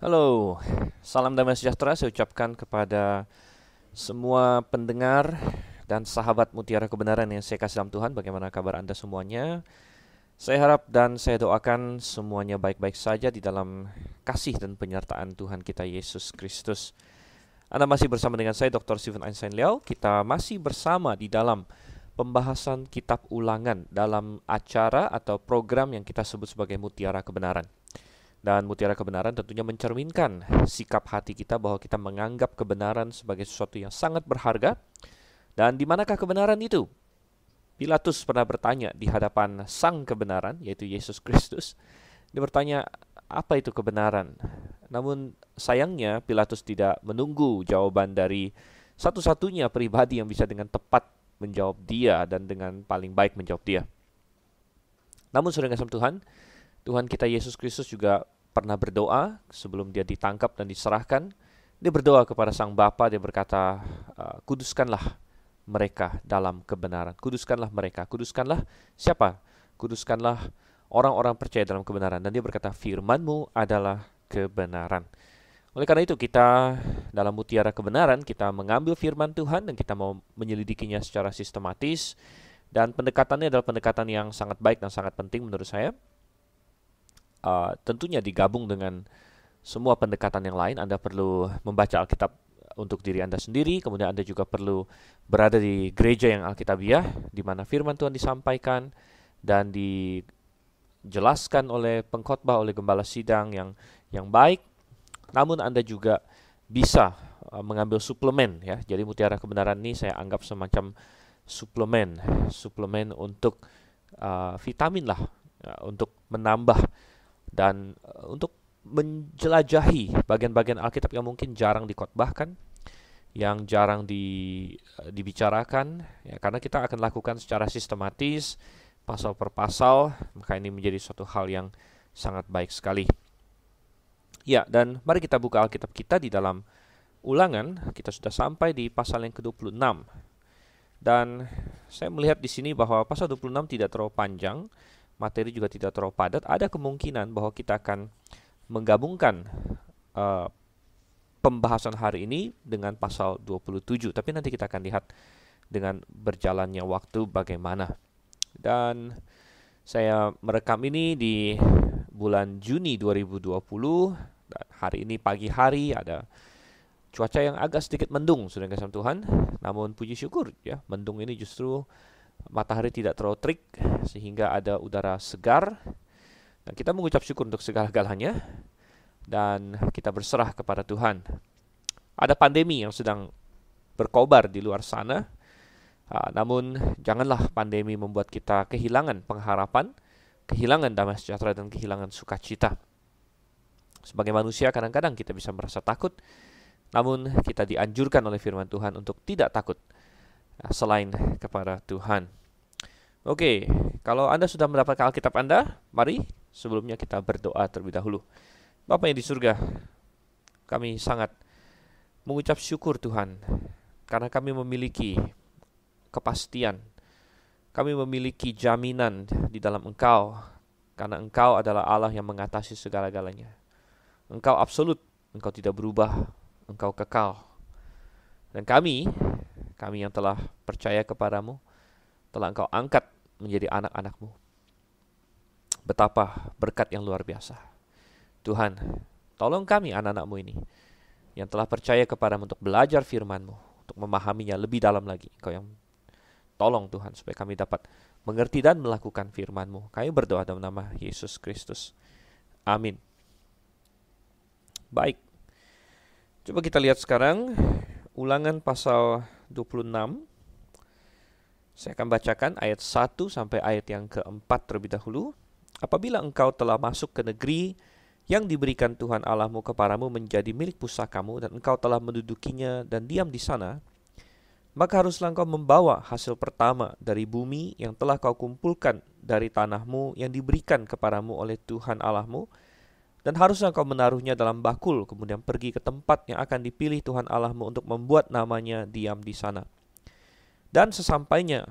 Halo, salam damai sejahtera saya ucapkan kepada semua pendengar dan sahabat Mutiara Kebenaran yang saya kasih dalam Tuhan. Bagaimana kabar Anda semuanya? Saya harap dan saya doakan semuanya baik-baik saja di dalam kasih dan penyertaan Tuhan kita Yesus Kristus. Anda masih bersama dengan saya Dr. Stephen Einstein Liao. Kita masih bersama di dalam pembahasan kitab ulangan dalam acara atau program yang kita sebut sebagai Mutiara Kebenaran. Dan mutiara kebenaran tentunya mencerminkan sikap hati kita bahwa kita menganggap kebenaran sebagai sesuatu yang sangat berharga. Dan di manakah kebenaran itu? Pilatus pernah bertanya di hadapan sang kebenaran, yaitu Yesus Kristus. Dia bertanya, apa itu kebenaran? Namun sayangnya Pilatus tidak menunggu jawaban dari satu-satunya pribadi yang bisa dengan tepat menjawab dia dan dengan paling baik menjawab dia. Namun saudara kasih Tuhan, Tuhan kita Yesus Kristus juga pernah berdoa sebelum dia ditangkap dan diserahkan. Dia berdoa kepada Sang Bapa, dia berkata, kuduskanlah mereka dalam kebenaran. Kuduskanlah mereka. Kuduskanlah siapa? Kuduskanlah orang-orang percaya dalam kebenaran. Dan dia berkata, firman-Mu adalah kebenaran. Oleh karena itu kita dalam mutiara kebenaran, kita mengambil firman Tuhan dan kita mau menyelidikinya secara sistematis. Dan pendekatannya adalah pendekatan yang sangat baik dan sangat penting menurut saya. Tentunya digabung dengan semua pendekatan yang lain. Anda perlu membaca Alkitab untuk diri Anda sendiri, kemudian Anda juga perlu berada di gereja yang Alkitabiah, di mana firman Tuhan disampaikan dan dijelaskan oleh pengkhotbah, oleh gembala sidang yang baik. Namun Anda juga bisa mengambil suplemen, ya. Jadi mutiara kebenaran ini saya anggap semacam suplemen untuk vitamin lah, untuk menambah dan untuk menjelajahi bagian-bagian Alkitab yang mungkin jarang dikhotbahkan, yang jarang dibicarakan, ya, karena kita akan lakukan secara sistematis, pasal per pasal, maka ini menjadi suatu hal yang sangat baik sekali. Ya, dan mari kita buka Alkitab kita di dalam Ulangan. Kita sudah sampai di pasal yang ke-26. Dan saya melihat di sini bahwa pasal 26 tidak terlalu panjang, materi juga tidak terlalu padat. Ada kemungkinan bahwa kita akan menggabungkan pembahasan hari ini dengan pasal 27. Tapi nanti kita akan lihat dengan berjalannya waktu bagaimana. Dan saya merekam ini di bulan Juni 2020. Dan hari ini pagi hari ada cuaca yang agak sedikit mendung, saudara kasih Tuhan. Namun puji syukur, ya, mendung ini justru matahari tidak terlalu terik sehingga ada udara segar. Dan kita mengucap syukur untuk segala-galanya dan kita berserah kepada Tuhan. Ada pandemi yang sedang berkobar di luar sana. Namun janganlah pandemi membuat kita kehilangan pengharapan, kehilangan damai sejahtera dan kehilangan sukacita. Sebagai manusia kadang-kadang kita bisa merasa takut, namun kita dianjurkan oleh firman Tuhan untuk tidak takut selain kepada Tuhan. Oke, kalau Anda sudah mendapatkan Alkitab Anda, mari sebelumnya kita berdoa terlebih dahulu. Bapa yang di surga, kami sangat mengucap syukur Tuhan, karena kami memiliki kepastian, kami memiliki jaminan di dalam Engkau, karena Engkau adalah Allah yang mengatasi segala-galanya. Engkau absolut, Engkau tidak berubah, Engkau kekal. Dan kami yang telah percaya kepadamu, telah Engkau angkat menjadi anak-anak-Mu. Betapa berkat yang luar biasa. Tuhan, tolong kami anak-anak-Mu ini, yang telah percaya kepadamu untuk belajar firman-Mu, untuk memahaminya lebih dalam lagi. Engkau yang tolong Tuhan, supaya kami dapat mengerti dan melakukan firman-Mu. Kami berdoa dalam nama Yesus Kristus. Amin. Baik. Coba kita lihat sekarang Ulangan pasal 26. Saya akan bacakan ayat 1 sampai ayat yang keempat terlebih dahulu. Apabila engkau telah masuk ke negeri yang diberikan Tuhan Allahmu kepadamu menjadi milik pusakamu, dan engkau telah mendudukinya dan diam di sana, maka haruslah engkau membawa hasil pertama dari bumi yang telah kau kumpulkan dari tanahmu yang diberikan kepadamu oleh Tuhan Allahmu, dan haruslah engkau menaruhnya dalam bakul, kemudian pergi ke tempat yang akan dipilih Tuhan Allahmu untuk membuat namanya diam di sana. Dan sesampainya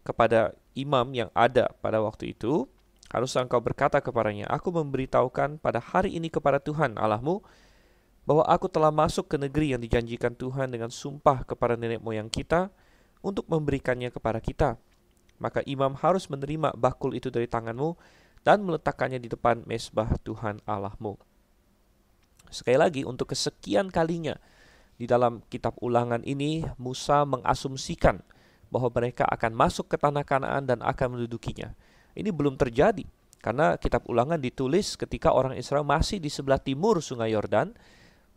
kepada imam yang ada pada waktu itu, haruslah engkau berkata kepadanya, aku memberitahukan pada hari ini kepada Tuhan Allahmu bahwa aku telah masuk ke negeri yang dijanjikan Tuhan dengan sumpah kepada nenek moyang kita untuk memberikannya kepada kita. Maka imam harus menerima bakul itu dari tanganmu dan meletakkannya di depan mezbah Tuhan Allahmu. Sekali lagi, untuk kesekian kalinya di dalam kitab Ulangan ini, Musa mengasumsikan bahwa mereka akan masuk ke tanah Kanaan dan akan mendudukinya. Ini belum terjadi, karena kitab Ulangan ditulis ketika orang Israel masih di sebelah timur Sungai Yordan,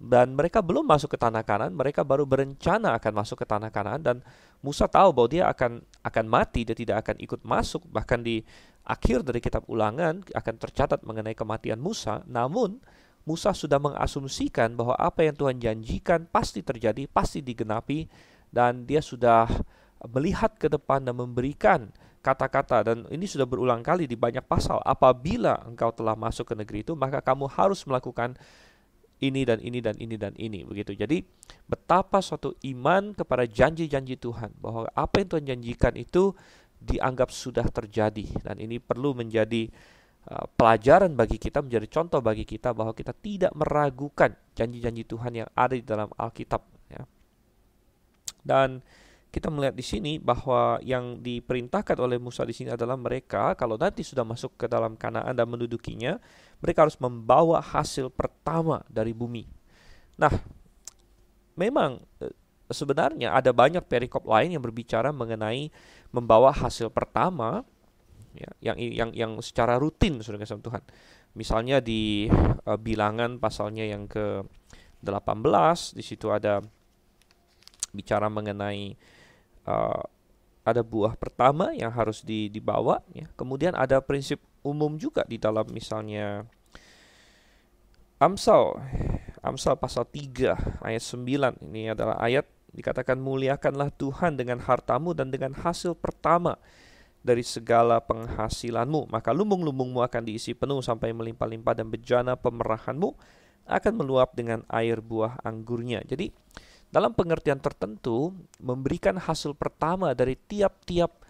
dan mereka belum masuk ke tanah Kanaan. Mereka baru berencana akan masuk ke tanah Kanaan, dan Musa tahu bahwa dia akan mati, dia tidak akan ikut masuk. Bahkan di akhir dari kitab Ulangan akan tercatat mengenai kematian Musa. Namun Musa sudah mengasumsikan bahwa apa yang Tuhan janjikan pasti terjadi, pasti digenapi, dan dia sudah melihat ke depan dan memberikan kata-kata, dan ini sudah berulang kali di banyak pasal. Apabila engkau telah masuk ke negeri itu, maka kamu harus melakukan ini dan ini dan ini dan ini, begitu. Jadi betapa suatu iman kepada janji-janji Tuhan, bahwa apa yang Tuhan janjikan itu dianggap sudah terjadi, dan ini perlu menjadi pelajaran bagi kita, menjadi contoh bagi kita bahwa kita tidak meragukan janji-janji Tuhan yang ada di dalam Alkitab, ya. Dan kita melihat di sini bahwa yang diperintahkan oleh Musa di sini adalah mereka kalau nanti sudah masuk ke dalam Kanaan dan mendudukinya, mereka harus membawa hasil pertama dari bumi. Nah, memang sebenarnya ada banyak perikop lain yang berbicara mengenai membawa hasil pertama, ya, yang secara rutin, saudara kasih Tuhan. Misalnya di Bilangan pasalnya yang ke-18, di situ ada bicara mengenai ada buah pertama yang harus dibawa, ya. Kemudian ada prinsip umum juga di dalam misalnya Amsal pasal 3 ayat 9. Ini adalah ayat dikatakan, muliakanlah Tuhan dengan hartamu dan dengan hasil pertama dari segala penghasilanmu, maka lumbung-lumbungmu akan diisi penuh sampai melimpah-limpah, dan bejana pemerahanmu akan meluap dengan air buah anggurnya. Jadi dalam pengertian tertentu, memberikan hasil pertama dari tiap-tiap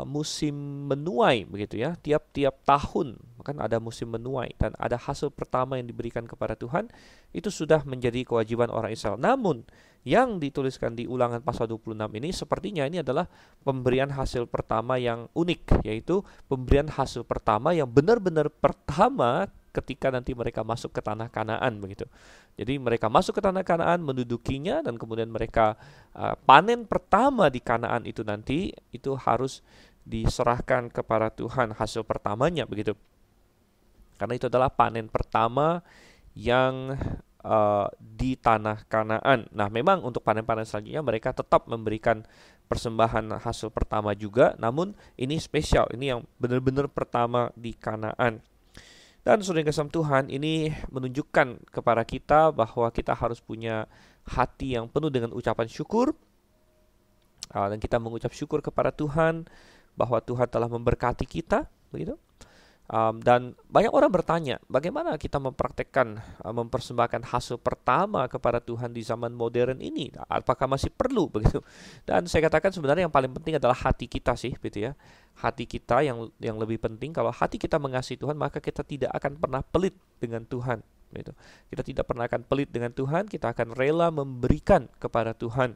musim menuai, begitu ya. Tiap-tiap tahun kan ada musim menuai dan ada hasil pertama yang diberikan kepada Tuhan, itu sudah menjadi kewajiban orang Israel. Namun yang dituliskan di Ulangan pasal 26 ini sepertinya ini adalah pemberian hasil pertama yang unik, yaitu pemberian hasil pertama yang benar-benar pertama ketika nanti mereka masuk ke tanah Kanaan, begitu. Jadi mereka masuk ke tanah Kanaan, mendudukinya, dan kemudian mereka panen pertama di Kanaan itu nanti itu harus diserahkan kepada Tuhan hasil pertamanya, begitu. Karena itu adalah panen pertama yang di tanah Kanaan. Nah, memang untuk panen-panen selanjutnya mereka tetap memberikan persembahan hasil pertama juga, namun ini spesial, ini yang benar-benar pertama di Kanaan. Dan saudara yang kasih Tuhan, ini menunjukkan kepada kita bahwa kita harus punya hati yang penuh dengan ucapan syukur, dan kita mengucap syukur kepada Tuhan bahwa Tuhan telah memberkati kita, begitu. Dan banyak orang bertanya, bagaimana kita mempraktekkan, mempersembahkan hasil pertama kepada Tuhan di zaman modern ini? Apakah masih perlu, begitu? Dan saya katakan sebenarnya yang paling penting adalah hati kita sih, gitu ya. Hati kita yang lebih penting. Kalau hati kita mengasihi Tuhan, maka kita tidak akan pernah pelit dengan Tuhan, gitu. Kita tidak pernah akan pelit dengan Tuhan. Kita akan rela memberikan kepada Tuhan.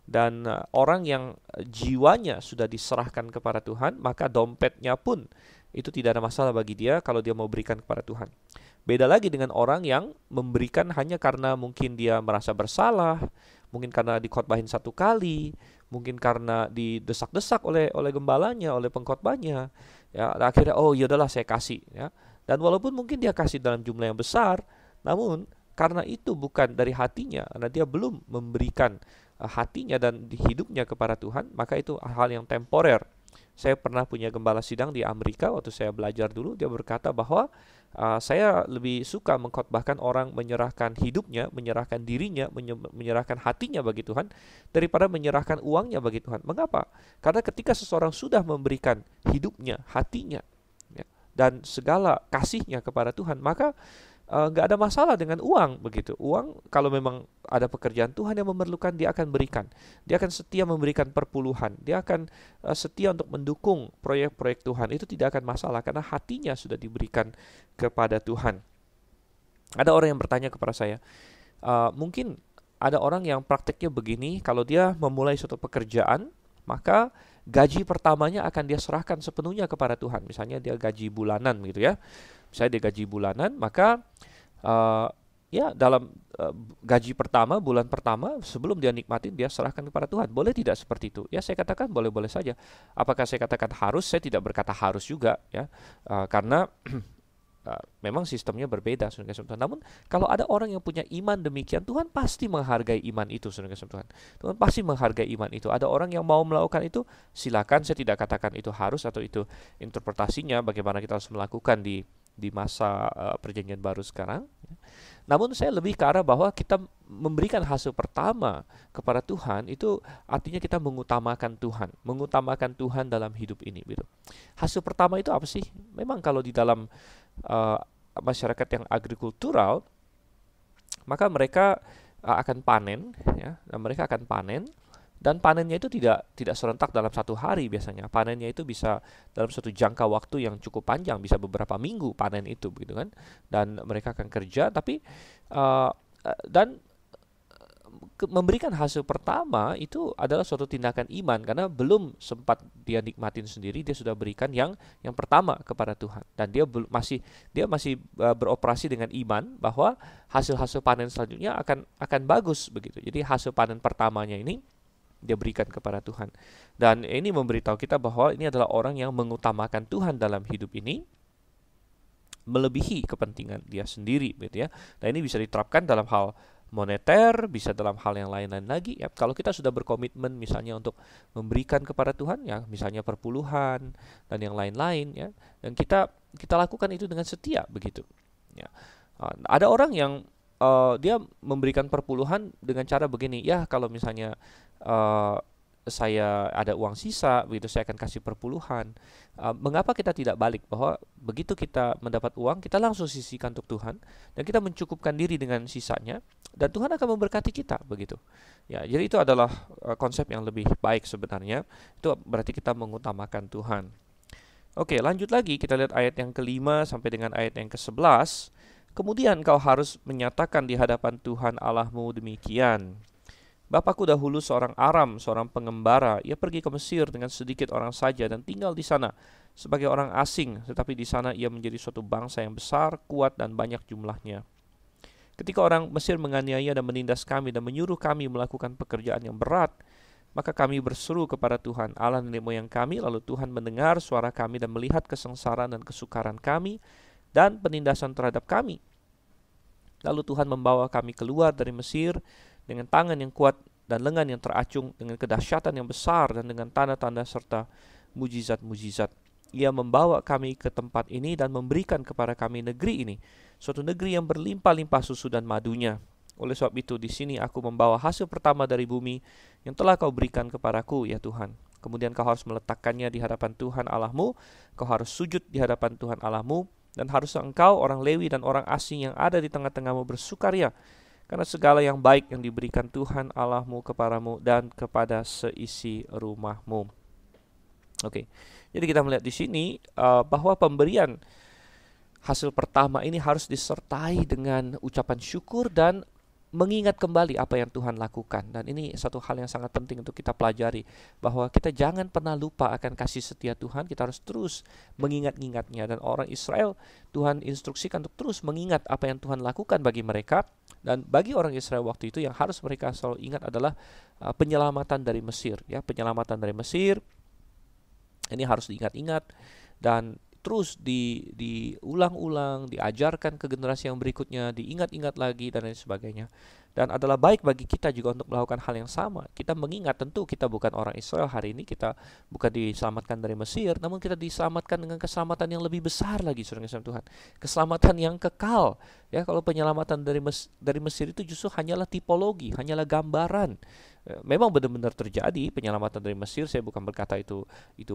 Dan orang yang jiwanya sudah diserahkan kepada Tuhan, maka dompetnya pun itu tidak ada masalah bagi dia kalau dia mau berikan kepada Tuhan. Beda lagi dengan orang yang memberikan hanya karena mungkin dia merasa bersalah, mungkin karena dikhotbahin satu kali, mungkin karena didesak-desak oleh gembalanya, oleh pengkhotbahnya, ya, akhirnya oh yaudahlah saya kasih, ya. Dan walaupun mungkin dia kasih dalam jumlah yang besar, namun karena itu bukan dari hatinya, karena dia belum memberikan hatinya dan hidupnya kepada Tuhan, maka itu hal yang temporer. Saya pernah punya gembala sidang di Amerika waktu saya belajar dulu. Dia berkata bahwa saya lebih suka mengkhotbahkan orang menyerahkan hidupnya, menyerahkan dirinya, menyerahkan hatinya bagi Tuhan daripada menyerahkan uangnya bagi Tuhan. Mengapa? Karena ketika seseorang sudah memberikan hidupnya, hatinya, ya, dan segala kasihnya kepada Tuhan, maka nggak ada masalah dengan uang, begitu. Uang kalau memang ada pekerjaan Tuhan yang memerlukan, dia akan berikan. Dia akan setia memberikan perpuluhan. Dia akan setia untuk mendukung proyek-proyek Tuhan. Itu tidak akan masalah karena hatinya sudah diberikan kepada Tuhan. Ada orang yang bertanya kepada saya, mungkin ada orang yang prakteknya begini, kalau dia memulai suatu pekerjaan, maka gaji pertamanya akan dia serahkan sepenuhnya kepada Tuhan. Misalnya dia gaji bulanan gitu ya. Misalnya dia gaji bulanan, maka uh, ya dalam gaji pertama, bulan pertama, sebelum dia nikmatin, dia serahkan kepada Tuhan. Boleh tidak seperti itu? Ya saya katakan boleh-boleh saja. Apakah saya katakan harus? Saya tidak berkata harus juga ya, karena memang sistemnya berbeda, saudara Tuhan. Namun kalau ada orang yang punya iman demikian, Tuhan pasti menghargai iman itu, saudara Tuhan. Tuhan pasti menghargai iman itu. Ada orang yang mau melakukan itu, silakan. Saya tidak katakan itu harus atau itu interpretasinya bagaimana kita harus melakukan di masa perjanjian baru sekarang. Namun saya lebih ke arah bahwa kita memberikan hasil pertama kepada Tuhan, itu artinya kita mengutamakan Tuhan dalam hidup ini gitu. Hasil pertama itu apa sih? Memang kalau di dalam masyarakat yang agrikultural, maka mereka akan panen ya, dan mereka akan panen, dan panennya itu tidak serentak dalam satu hari. Biasanya panennya itu bisa dalam suatu jangka waktu yang cukup panjang, bisa beberapa minggu panen itu begitu kan. Dan mereka akan kerja, tapi dan memberikan hasil pertama itu adalah suatu tindakan iman, karena belum sempat dia nikmatin sendiri, dia sudah berikan yang pertama kepada Tuhan, dan dia masih beroperasi dengan iman bahwa hasil-hasil panen selanjutnya akan bagus begitu. Jadi hasil panen pertamanya ini dia berikan kepada Tuhan, dan ini memberitahu kita bahwa ini adalah orang yang mengutamakan Tuhan dalam hidup ini melebihi kepentingan dia sendiri gitu ya. Dan ini bisa diterapkan dalam hal moneter, bisa dalam hal yang lain-lain lagi ya. Kalau kita sudah berkomitmen misalnya untuk memberikan kepada Tuhan ya, misalnya perpuluhan dan yang lain-lain ya, dan kita lakukan itu dengan setia begitu ya. Ada orang yang dia memberikan perpuluhan dengan cara begini, ya kalau misalnya saya ada uang sisa begitu, saya akan kasih perpuluhan. Mengapa kita tidak balik, bahwa begitu kita mendapat uang, kita langsung sisihkan untuk Tuhan, dan kita mencukupkan diri dengan sisanya, dan Tuhan akan memberkati kita begitu ya. Jadi itu adalah konsep yang lebih baik sebenarnya. Itu berarti kita mengutamakan Tuhan. Oke, lanjut lagi, kita lihat ayat yang kelima sampai dengan ayat yang ke-11. Kemudian kau harus menyatakan di hadapan Tuhan Allahmu demikian: Bapakku dahulu seorang Aram, seorang pengembara. Ia pergi ke Mesir dengan sedikit orang saja dan tinggal di sana sebagai orang asing. Tetapi di sana ia menjadi suatu bangsa yang besar, kuat, dan banyak jumlahnya. Ketika orang Mesir menganiaya dan menindas kami dan menyuruh kami melakukan pekerjaan yang berat, maka kami berseru kepada Tuhan Allah nenek moyang kami. Lalu Tuhan mendengar suara kami dan melihat kesengsaraan dan kesukaran kami dan penindasan terhadap kami. Lalu Tuhan membawa kami keluar dari Mesir dengan tangan yang kuat dan lengan yang teracung, dengan kedahsyatan yang besar dan dengan tanda-tanda serta mujizat-mujizat. Ia membawa kami ke tempat ini dan memberikan kepada kami negeri ini, suatu negeri yang berlimpah-limpah susu dan madunya. Oleh sebab itu di sini aku membawa hasil pertama dari bumi yang telah kau berikan kepadaku, ya Tuhan. Kemudian kau harus meletakkannya di hadapan Tuhan Allahmu, kau harus sujud di hadapan Tuhan Allahmu, dan haruslah engkau, orang Lewi dan orang asing yang ada di tengah-tengahmu bersukaria, karena segala yang baik yang diberikan Tuhan Allahmu kepadamu dan kepada seisi rumahmu. Oke, jadi kita melihat di sini bahwa pemberian hasil pertama ini harus disertai dengan ucapan syukur dan mengingat kembali apa yang Tuhan lakukan. Dan ini satu hal yang sangat penting untuk kita pelajari, bahwa kita jangan pernah lupa akan kasih setia Tuhan. Kita harus terus mengingat-ingatnya. Dan orang Israel, Tuhan instruksikan untuk terus mengingat apa yang Tuhan lakukan bagi mereka. Dan bagi orang Israel waktu itu yang harus mereka selalu ingat adalah penyelamatan dari Mesir ya. Penyelamatan dari Mesir ini harus diingat-ingat dan terus diulang-ulang, diajarkan ke generasi yang berikutnya, diingat-ingat lagi dan lain sebagainya. Dan adalah baik bagi kita juga untuk melakukan hal yang sama. Kita mengingat, tentu kita bukan orang Israel hari ini, kita bukan diselamatkan dari Mesir, namun kita diselamatkan dengan keselamatan yang lebih besar lagi, saudara Tuhan. Keselamatan yang kekal. Ya, kalau penyelamatan dari Mesir itu justru hanyalah tipologi, hanyalah gambaran. Memang benar-benar terjadi penyelamatan dari Mesir. Saya bukan berkata itu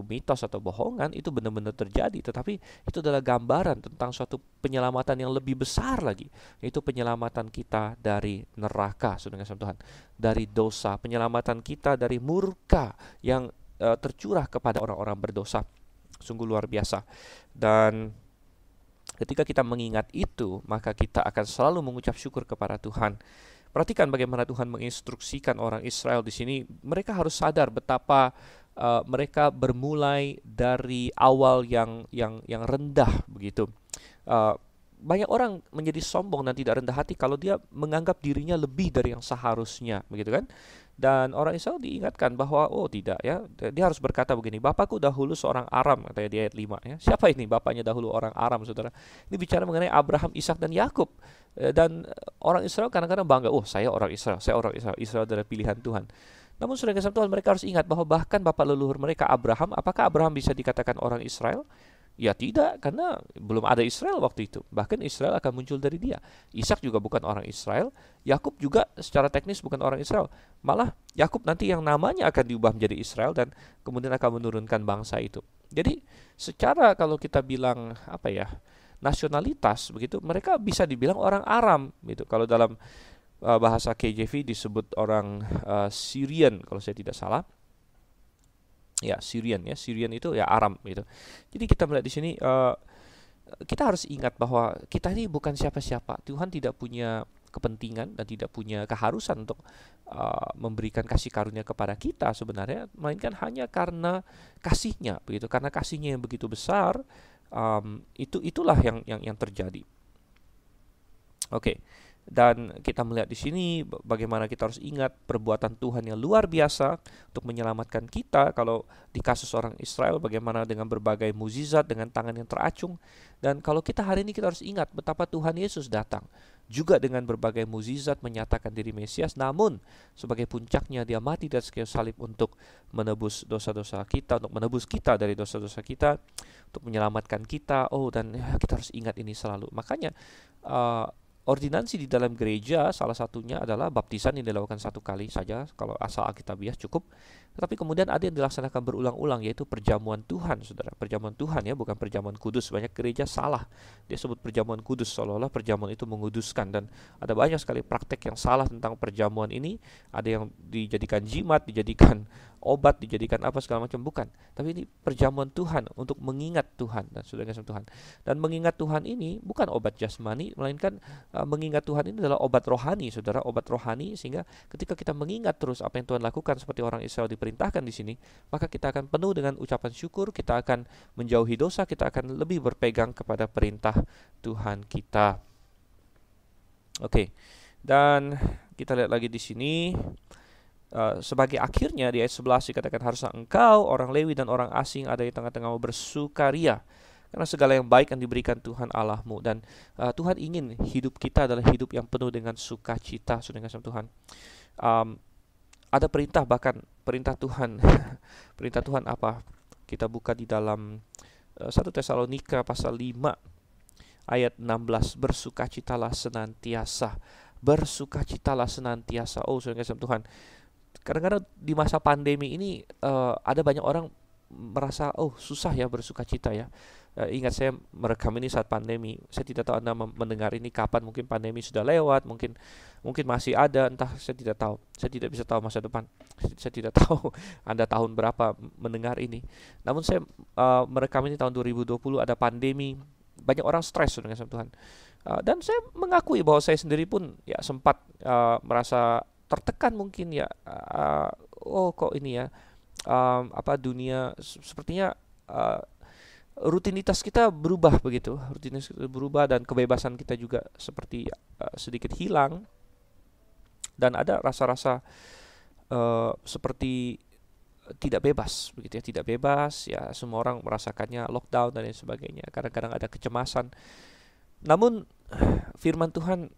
mitos atau bohongan, itu benar-benar terjadi, tetapi itu adalah gambaran tentang suatu penyelamatan yang lebih besar lagi, yaitu penyelamatan kita dari neraka, saudara Tuhan, dari dosa, penyelamatan kita dari murka yang tercurah kepada orang-orang berdosa. Sungguh luar biasa. Dan Ketika kita mengingat itu, maka kita akan selalu mengucap syukur kepada Tuhan. Perhatikan bagaimana Tuhan menginstruksikan orang Israel di sini. Mereka harus sadar betapa mereka bermulai dari awal yang rendah begitu. Uh, Banyak orang menjadi sombong dan tidak rendah hati kalau dia menganggap dirinya lebih dari yang seharusnya, begitu kan? Dan orang Israel diingatkan bahwa oh tidak ya, dia harus berkata begini, Bapakku dahulu seorang Aram, katanya di ayat 5 ya. Siapa ini bapaknya dahulu orang Aram, Saudara? Ini bicara mengenai Abraham, Ishak dan Yakub. Dan orang Israel kadang-kadang bangga, oh saya orang Israel, saya orang Israel, Israel adalah pilihan Tuhan. Namun saudara kasih Tuhan, mereka harus ingat bahwa bahkan bapak leluhur mereka Abraham, apakah Abraham bisa dikatakan orang Israel? Ya tidak, karena belum ada Israel waktu itu. Bahkan Israel akan muncul dari dia. Ishak juga bukan orang Israel. Yakub juga secara teknis bukan orang Israel. Malah Yakub nanti yang namanya akan diubah menjadi Israel dan kemudian akan menurunkan bangsa itu. Jadi secara kalau kita bilang apa ya, nasionalitas begitu, mereka bisa dibilang orang Aram gitu. Kalau dalam bahasa KJV disebut orang Syrian kalau saya tidak salah. Ya, Syrian ya. Syrian itu ya Aram gitu. Jadi kita melihat di sini kita harus ingat bahwa kita ini bukan siapa-siapa. Tuhan tidak punya kepentingan dan tidak punya keharusan untuk memberikan kasih karunia kepada kita sebenarnya, melainkan hanya karena kasihnya begitu. Karena kasihnya yang begitu besar, itulah yang terjadi. Oke. Dan kita melihat di sini bagaimana kita harus ingat perbuatan Tuhan yang luar biasa untuk menyelamatkan kita. Kalau di kasus orang Israel, bagaimana dengan berbagai mukjizat dengan tangan yang teracung. Dan kalau kita hari ini, kita harus ingat betapa Tuhan Yesus datang juga dengan berbagai mukjizat menyatakan diri Mesias. Namun sebagai puncaknya dia mati di atas kayu salib untuk menebus dosa-dosa kita, untuk menebus kita dari dosa-dosa kita, untuk menyelamatkan kita. Dan kita harus ingat ini selalu. Makanya ordinansi di dalam gereja salah satunya adalah baptisan yang dilakukan satu kali saja kalau asal alkitabiah cukup. Tetapi kemudian ada yang dilaksanakan berulang-ulang, yaitu perjamuan Tuhan, saudara. Perjamuan Tuhan ya, bukan perjamuan kudus. Banyak gereja salah, dia sebut perjamuan kudus seolah-olah perjamuan itu menguduskan. Dan ada banyak sekali praktek yang salah tentang perjamuan ini. Ada yang dijadikan jimat, dijadikan obat, dijadikan apa segala macam, bukan. Tapi ini perjamuan Tuhan untuk mengingat Tuhan dan saudara kasih Tuhan. Dan mengingat Tuhan ini bukan obat jasmani, melainkan mengingat Tuhan ini adalah obat rohani, saudara, obat rohani. Sehingga ketika kita mengingat terus apa yang Tuhan lakukan seperti orang Israel diperintahkan di sini, maka kita akan penuh dengan ucapan syukur, kita akan menjauhi dosa, kita akan lebih berpegang kepada perintah Tuhan kita. Oke. Dan kita lihat lagi di sini. Sebagai akhirnya di ayat 11 dikatakan, haruslah engkau orang Lewi dan orang asing ada di tengah-tengahmu bersukaria karena segala yang baik yang diberikan Tuhan Allahmu. Dan Tuhan ingin hidup kita adalah hidup yang penuh dengan sukacita, saudara kasih Tuhan. Ada perintah, bahkan perintah Tuhan perintah Tuhan apa? Kita buka di dalam 1 Tesalonika pasal 5 ayat 16, bersukacitalah senantiasa. Bersukacitalah senantiasa. Saudara kasih Tuhan, kadang-kadang di masa pandemi ini ada banyak orang merasa susah ya bersukacita ya. Ingat, saya merekam ini saat pandemi. Saya tidak tahu Anda mendengar ini kapan, mungkin pandemi sudah lewat, mungkin masih ada, entah, saya tidak tahu. Saya tidak bisa tahu masa depan. Saya tidak tahu Anda tahun berapa mendengar ini. Namun saya merekam ini tahun 2020, ada pandemi, banyak orang stres dengan Tuhan. Dan saya mengakui bahwa saya sendiri pun ya sempat merasa tertekan mungkin ya. Kok ini ya, dunia sepertinya rutinitas kita berubah begitu, rutinitas kita berubah dan kebebasan kita juga seperti sedikit hilang, dan ada rasa-rasa seperti tidak bebas begitu ya, tidak bebas ya. Semua orang merasakannya lockdown dan lain sebagainya. Kadang-kadang ada kecemasan. Namun firman Tuhan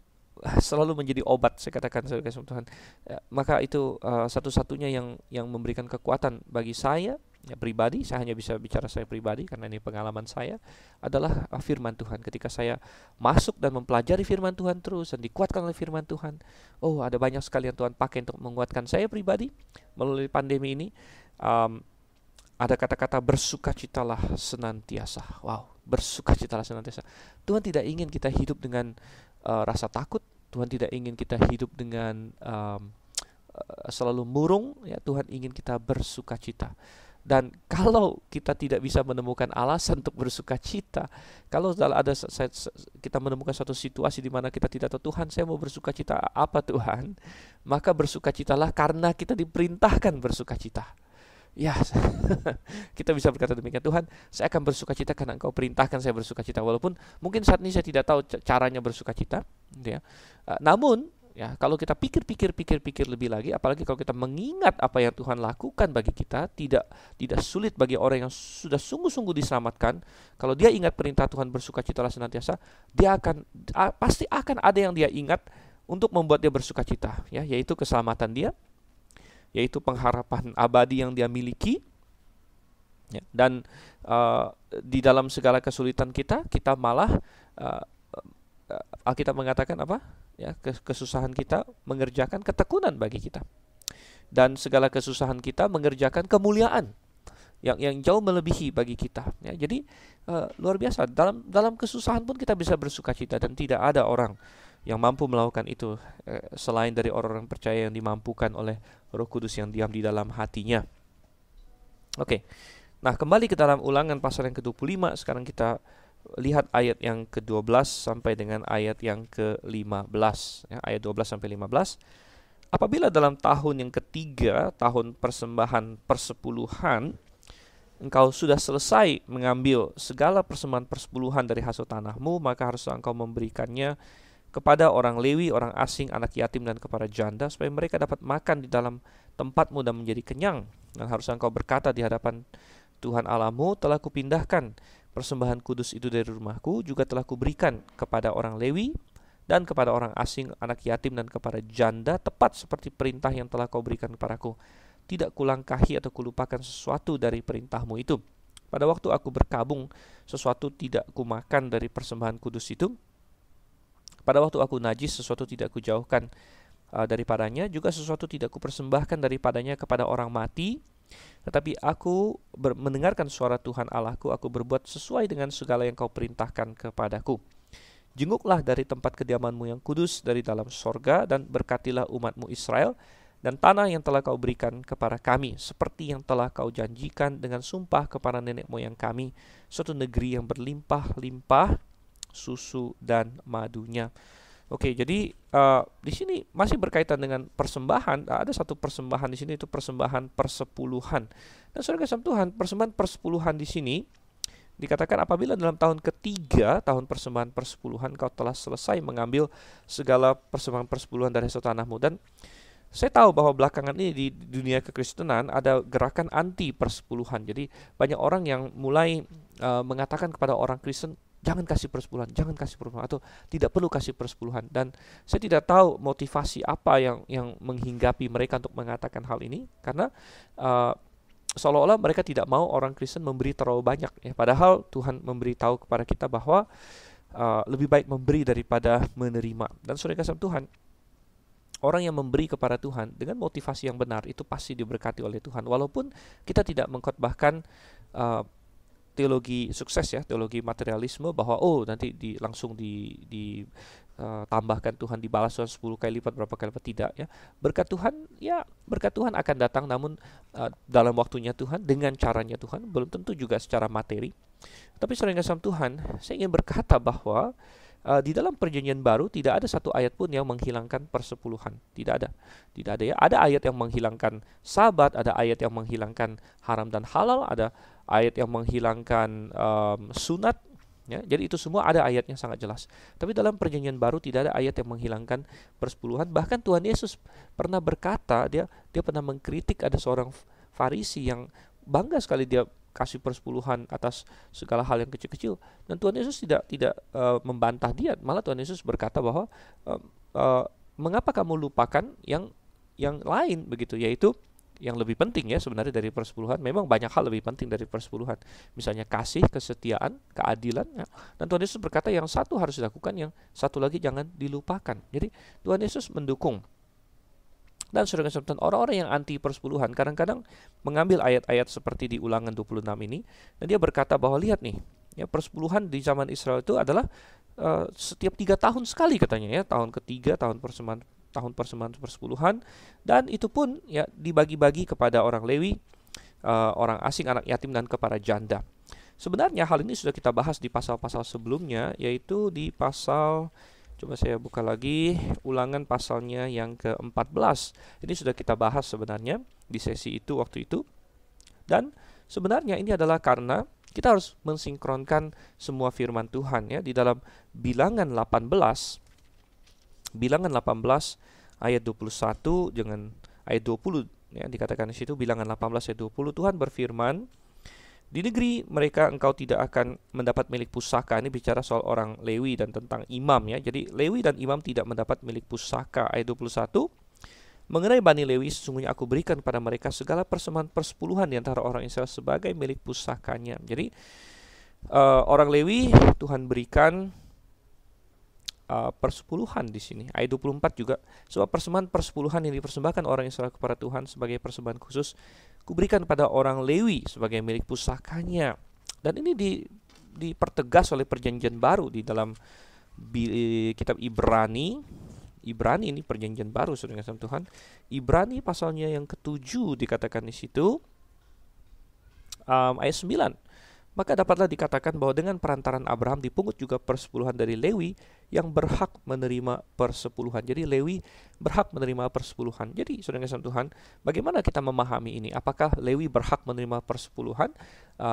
selalu menjadi obat, saya katakan, saya kasih Tuhan. Maka itu satu-satunya yang memberikan kekuatan bagi saya ya, pribadi. Saya hanya bisa bicara saya pribadi karena ini pengalaman saya, adalah firman Tuhan. Ketika saya masuk dan mempelajari firman Tuhan terus dan dikuatkan oleh firman Tuhan, ada banyak sekali yang Tuhan pakai untuk menguatkan saya pribadi melalui pandemi ini. Ada kata-kata bersukacitalah senantiasa. Bersukacitalah senantiasa. Tuhan tidak ingin kita hidup dengan rasa takut. Tuhan tidak ingin kita hidup dengan selalu murung ya. Tuhan ingin kita bersukacita. Dan kalau kita tidak bisa menemukan alasan untuk bersuka cita, kalau kita menemukan suatu situasi di mana kita tidak tahu, Tuhan saya mau bersuka cita apa Tuhan, maka bersukacitalah karena kita diperintahkan bersuka cita. Ya, kita bisa berkata demikian, Tuhan saya akan bersuka cita karena Engkau perintahkan saya bersuka cita, walaupun mungkin saat ini saya tidak tahu caranya bersuka cita, ya. Namun ya, kalau kita pikir lebih lagi, apalagi kalau kita mengingat apa yang Tuhan lakukan bagi kita, tidak sulit bagi orang yang sudah sungguh-sungguh diselamatkan. Kalau dia ingat perintah Tuhan bersukacitalah senantiasa, dia pasti akan ada yang dia ingat untuk membuat dia bersukacita, ya, yaitu keselamatan dia, yaitu pengharapan abadi yang dia miliki, ya, dan di dalam segala kesulitan kita malah Alkitab mengatakan apa? Ya, kesusahan kita mengerjakan ketekunan bagi kita, dan segala kesusahan kita mengerjakan kemuliaan yang jauh melebihi bagi kita. Ya, jadi luar biasa, dalam kesusahan pun kita bisa bersukacita, dan tidak ada orang yang mampu melakukan itu selain dari orang-orang percaya yang dimampukan oleh Roh Kudus yang diam di dalam hatinya. Oke. Nah, kembali ke dalam Ulangan pasal yang ke-25. Sekarang kita lihat ayat yang ke-12 sampai dengan ayat yang ke-15, ya, ayat 12 sampai 15. Apabila dalam tahun yang ketiga, tahun persembahan persepuluhan, engkau sudah selesai mengambil segala persembahan persepuluhan dari hasil tanahmu, maka harus engkau memberikannya kepada orang Lewi, orang asing, anak yatim, dan kepada janda, supaya mereka dapat makan di dalam tempatmu dan menjadi kenyang. Dan harus engkau berkata di hadapan Tuhan Allahmu, telah kupindahkan persembahan kudus itu dari rumahku, juga telah kuberikan kepada orang Lewi dan kepada orang asing, anak yatim, dan kepada janda, tepat seperti perintah yang telah kau berikan kepadaku. Tidak kulangkahi atau kulupakan sesuatu dari perintahmu itu. Pada waktu aku berkabung, sesuatu tidak kumakan dari persembahan kudus itu. Pada waktu aku najis, sesuatu tidak kujauhkan daripadanya, juga sesuatu tidak kupersembahkan daripadanya kepada orang mati. Tetapi aku mendengarkan suara Tuhan Allahku, aku berbuat sesuai dengan segala yang kau perintahkan kepadaku. Jenguklah dari tempat kediamanmu yang kudus dari dalam sorga, dan berkatilah umatmu Israel, dan tanah yang telah kau berikan kepada kami, seperti yang telah kau janjikan dengan sumpah kepada nenek moyang kami, suatu negeri yang berlimpah-limpah susu dan madunya. Oke, jadi di sini masih berkaitan dengan persembahan. Ada satu persembahan di sini, itu persembahan persepuluhan. Dan saudara kasih Tuhan, persembahan persepuluhan di sini dikatakan apabila dalam tahun ketiga, tahun persembahan persepuluhan, kau telah selesai mengambil segala persembahan persepuluhan dari hasil tanahmu. Dan saya tahu bahwa belakangan ini di dunia kekristenan ada gerakan anti persepuluhan. Jadi banyak orang yang mulai mengatakan kepada orang Kristen, jangan kasih persepuluhan, jangan kasih persepuluhan, atau tidak perlu kasih persepuluhan. Dan saya tidak tahu motivasi apa yang menghinggapi mereka untuk mengatakan hal ini, karena seolah-olah mereka tidak mau orang Kristen memberi terlalu banyak, ya. Padahal Tuhan memberitahu kepada kita bahwa lebih baik memberi daripada menerima. Dan saudara kasih Tuhan, orang yang memberi kepada Tuhan dengan motivasi yang benar itu pasti diberkati oleh Tuhan, walaupun kita tidak mengkhotbahkan teologi sukses, ya, teologi materialisme, bahwa nanti langsung tambahkan Tuhan, dibalas Tuhan 10 kali lipat, berapa kali lipat, tidak, ya. Berkat Tuhan akan datang, namun dalam waktunya Tuhan, dengan caranya Tuhan, belum tentu juga secara materi. Tapi saudara yang kasih Tuhan, saya ingin berkata bahwa di dalam perjanjian baru tidak ada satu ayat pun yang menghilangkan persepuluhan. Tidak ada, ya. Ada ayat yang menghilangkan sabat, ada ayat yang menghilangkan haram dan halal, ada ayat yang menghilangkan sunat, ya. Jadi itu semua ada ayatnya sangat jelas. Tapi dalam perjanjian baru tidak ada ayat yang menghilangkan persepuluhan. Bahkan Tuhan Yesus pernah berkata, dia pernah mengkritik ada seorang Farisi yang bangga sekali dia kasih persepuluhan atas segala hal yang kecil-kecil, dan Tuhan Yesus tidak membantah dia. Malah Tuhan Yesus berkata bahwa mengapa kamu lupakan yang lain, begitu, yaitu yang lebih penting, ya, sebenarnya dari persepuluhan. Memang banyak hal lebih penting dari persepuluhan, misalnya kasih, kesetiaan, keadilan, ya. Dan Tuhan Yesus berkata yang satu harus dilakukan, yang satu lagi jangan dilupakan. Jadi Tuhan Yesus mendukung. Dan saudara kesempatan, orang-orang yang anti persepuluhan kadang-kadang mengambil ayat-ayat seperti di Ulangan 26 ini, dan dia berkata bahwa lihat nih, ya, persepuluhan di zaman Israel itu adalah setiap 3 tahun sekali katanya, ya, tahun ketiga, tahun persembahan persepuluhan, dan itu pun, ya, dibagi-bagi kepada orang Lewi, orang asing, anak yatim, dan kepada janda. Sebenarnya hal ini sudah kita bahas di pasal-pasal sebelumnya, yaitu di pasal, coba saya buka lagi, Ulangan pasalnya yang ke-14. Ini sudah kita bahas sebenarnya di sesi itu waktu itu. Dan sebenarnya ini adalah karena kita harus mensinkronkan semua firman Tuhan ya di dalam Bilangan 18 ayat 21 dengan ayat 20 ya, dikatakan di situ Bilangan 18 ayat 20, Tuhan berfirman, di negeri mereka engkau tidak akan mendapat milik pusaka. Ini bicara soal orang Lewi dan tentang imam ya. Jadi Lewi dan imam tidak mendapat milik pusaka. Ayat 21, mengenai Bani Lewi sesungguhnya aku berikan kepada mereka segala persembahan persepuluhan di antara orang Israel sebagai milik pusakanya. Jadi orang Lewi Tuhan berikan persepuluhan di sini. Ayat 24 juga, sebab persembahan persepuluhan yang dipersembahkan orang Israel kepada Tuhan sebagai persembahan khusus kuberikan pada orang Lewi sebagai milik pusakanya. Dan ini dipertegas oleh perjanjian baru di dalam kitab Ibrani. Ibrani ini perjanjian baru, saudara kasih Tuhan. Ibrani pasalnya yang ke-7 dikatakan di situ ayat 9. Maka dapatlah dikatakan bahwa dengan perantaran Abraham dipungut juga persepuluhan dari Lewi yang berhak menerima persepuluhan. Jadi Lewi berhak menerima persepuluhan. Jadi saudara kasih Tuhan, bagaimana kita memahami ini? Apakah Lewi berhak menerima persepuluhan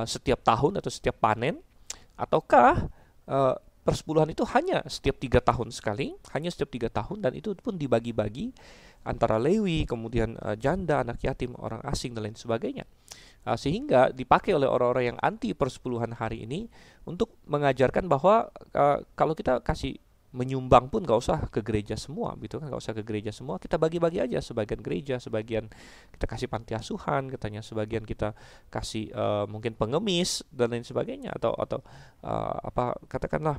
setiap tahun atau setiap panen? Ataukah persepuluhan itu hanya setiap 3 tahun sekali, hanya setiap 3 tahun, dan itu pun dibagi-bagi antara Lewi, kemudian janda, anak yatim, orang asing, dan lain sebagainya. Sehingga dipakai oleh orang-orang yang anti persepuluhan hari ini untuk mengajarkan bahwa kalau kita kasih menyumbang pun gak usah ke gereja semua, gitu kan? Gak usah ke gereja semua, kita bagi-bagi aja, sebagian gereja, sebagian kita kasih panti asuhan, katanya sebagian kita kasih mungkin pengemis dan lain sebagainya, atau apa katakanlah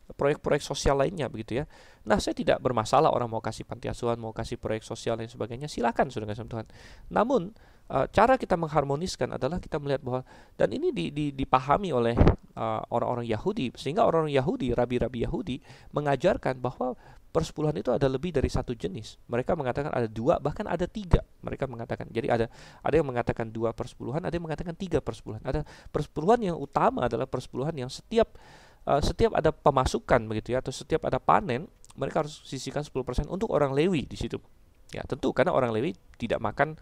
proyek-proyek sosial lainnya begitu ya. Nah, saya tidak bermasalah orang mau kasih panti asuhan, mau kasih proyek sosial dan sebagainya, silakan saudara kasih Tuhan. Namun cara kita mengharmoniskan adalah kita melihat bahwa, dan ini dipahami oleh orang-orang Yahudi, sehingga orang-orang Yahudi, rabi-rabi Yahudi mengajarkan bahwa persepuluhan itu ada lebih dari satu jenis. Mereka mengatakan ada 2, bahkan ada 3. Mereka mengatakan, jadi ada yang mengatakan 2 persepuluhan, ada yang mengatakan 3 persepuluhan. Ada persepuluhan yang utama adalah persepuluhan yang setiap ada pemasukan begitu ya, atau setiap ada panen, mereka harus sisihkan 10% untuk orang Lewi di situ. Ya, tentu karena orang Lewi tidak makan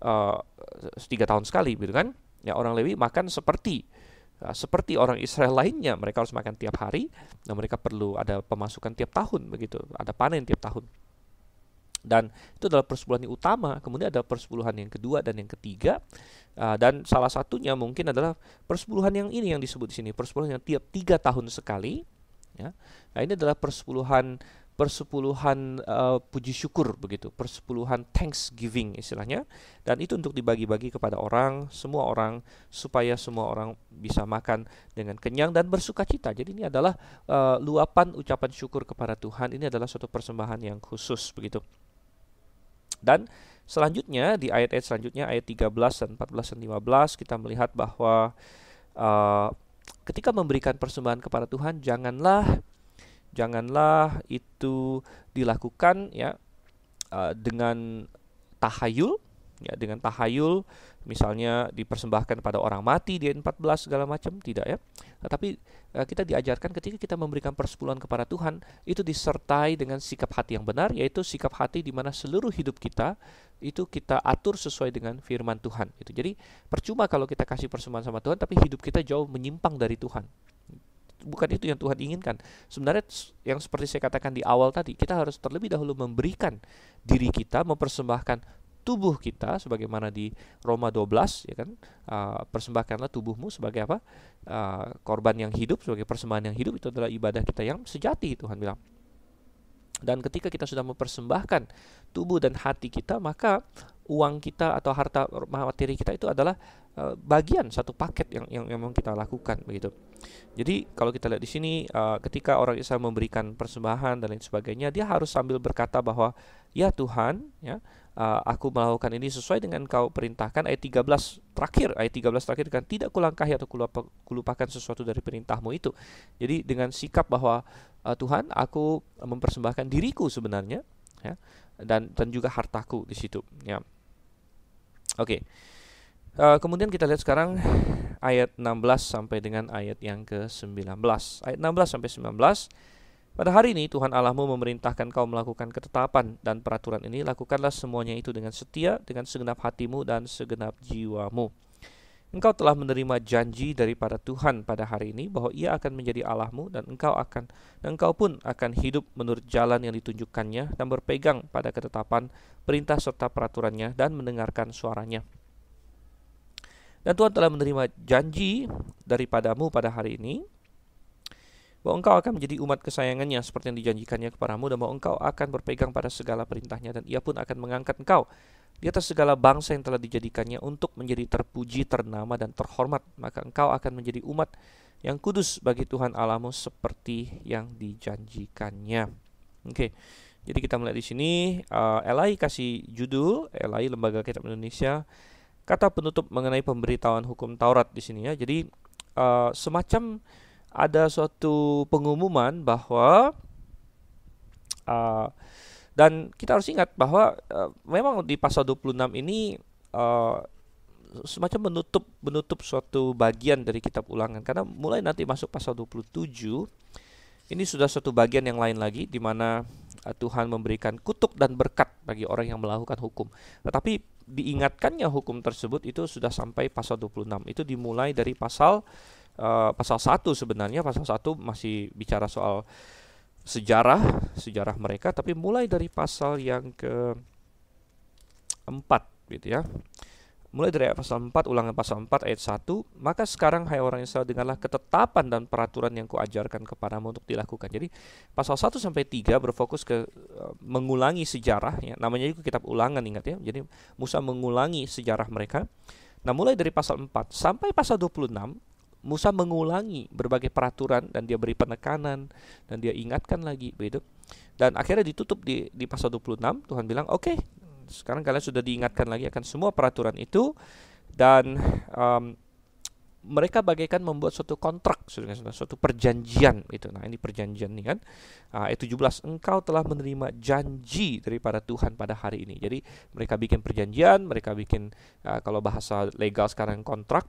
3 tahun sekali gitu kan. Ya, orang Lewi makan seperti orang Israel lainnya, mereka harus makan tiap hari dan mereka perlu ada pemasukan tiap tahun begitu, ada panen tiap tahun. Dan itu adalah persepuluhan yang utama. Kemudian ada persepuluhan yang kedua dan yang ketiga, dan salah satunya mungkin adalah persepuluhan yang ini yang disebut di sini, persepuluhan yang tiap 3 tahun sekali ya. Nah, ini adalah persepuluhan puji syukur begitu, persepuluhan thanksgiving istilahnya, dan itu untuk dibagi-bagi kepada semua orang supaya semua orang bisa makan dengan kenyang dan bersukacita. Jadi ini adalah luapan ucapan syukur kepada Tuhan. Ini adalah suatu persembahan yang khusus begitu. Dan selanjutnya di ayat-ayat selanjutnya, ayat 13 dan 14 dan 15, kita melihat bahwa ketika memberikan persembahan kepada Tuhan, janganlah itu dilakukan ya dengan tahayul ya, dengan tahayul misalnya dipersembahkan pada orang mati di ayat 14 segala macam, tidak ya. Tetapi kita diajarkan ketika kita memberikan persepuluhan kepada Tuhan, itu disertai dengan sikap hati yang benar, yaitu sikap hati di mana seluruh hidup kita itu kita atur sesuai dengan firman Tuhan. Jadi percuma kalau kita kasih persembahan sama Tuhan tapi hidup kita jauh menyimpang dari Tuhan. Bukan itu yang Tuhan inginkan. Sebenarnya yang seperti saya katakan di awal tadi, kita harus terlebih dahulu memberikan diri kita, mempersembahkan tubuh kita sebagaimana di Roma 12 ya kan, persembahkanlah tubuhmu sebagai apa? Korban yang hidup, sebagai persembahan yang hidup. Itu adalah ibadah kita yang sejati, Tuhan bilang. Dan ketika kita sudah mempersembahkan tubuh dan hati kita, maka uang kita atau harta materi kita itu adalah bagian satu paket yang memang kita lakukan begitu. Jadi kalau kita lihat di sini, ketika orang Israel memberikan persembahan dan lain sebagainya, dia harus sambil berkata bahwa ya Tuhan, ya aku melakukan ini sesuai dengan Kau perintahkan. Ayat 13 terakhir kan, tidak kulangkahi atau kulupakan sesuatu dari perintahmu itu. Jadi dengan sikap bahwa Tuhan, aku mempersembahkan diriku sebenarnya ya, dan juga hartaku di situ ya. Oke. Kemudian kita lihat sekarang ayat 16 sampai dengan ayat yang ke-19. Ayat 16 sampai 19. Pada hari ini Tuhan Allahmu memerintahkan kau melakukan ketetapan dan peraturan ini, lakukanlah semuanya itu dengan setia, dengan segenap hatimu dan segenap jiwamu. Engkau telah menerima janji daripada Tuhan pada hari ini bahwa Ia akan menjadi Allahmu dan engkau pun akan hidup menurut jalan yang ditunjukkannya dan berpegang pada ketetapan, perintah serta peraturannya dan mendengarkan suaranya. Dan Tuhan telah menerima janji daripadamu pada hari ini bahwa engkau akan menjadi umat kesayangannya seperti yang dijanjikannya kepadamu, dan bahwa engkau akan berpegang pada segala perintahnya, dan Ia pun akan mengangkat engkau di atas segala bangsa yang telah dijadikannya untuk menjadi terpuji, ternama, dan terhormat. Maka engkau akan menjadi umat yang kudus bagi Tuhan Allahmu seperti yang dijanjikannya. Oke, jadi kita melihat di sini LI kasih judul, LI Lembaga Kitab Indonesia, kata penutup mengenai pemberitahuan hukum Taurat di sini ya. Jadi semacam ada suatu pengumuman bahwa dan kita harus ingat bahwa memang di pasal 26 ini semacam menutup suatu bagian dari kitab Ulangan, karena mulai nanti masuk pasal 27 ini sudah suatu bagian yang lain lagi, di mana Tuhan memberikan kutuk dan berkat bagi orang yang melakukan hukum. Tetapi diingatkannya hukum tersebut itu sudah sampai pasal 26. Itu dimulai dari pasal 1 sebenarnya. Pasal 1 masih bicara soal sejarah mereka, tapi mulai dari pasal yang ke-4 gitu ya. Mulai dari pasal 4, Ulangan pasal 4 ayat 1, maka sekarang hai orang Israel, dengarlah ketetapan dan peraturan yang kuajarkan kepadamu untuk dilakukan. Jadi pasal 1 sampai 3 berfokus ke mengulangi sejarah ya. Namanya juga kitab Ulangan, ingat ya. Jadi Musa mengulangi sejarah mereka. Nah, mulai dari pasal 4 sampai pasal 26 Musa mengulangi berbagai peraturan dan dia beri penekanan dan dia ingatkan lagi begitu. Dan akhirnya ditutup di pasal 26. Tuhan bilang, "Oke, sekarang kalian sudah diingatkan lagi akan semua peraturan itu." Dan mereka bagaikan membuat suatu kontrak, suatu perjanjian itu. Nah, ini perjanjian nih kan. Ayat 17, engkau telah menerima janji daripada Tuhan pada hari ini. Jadi mereka bikin perjanjian, mereka bikin kalau bahasa legal sekarang kontrak.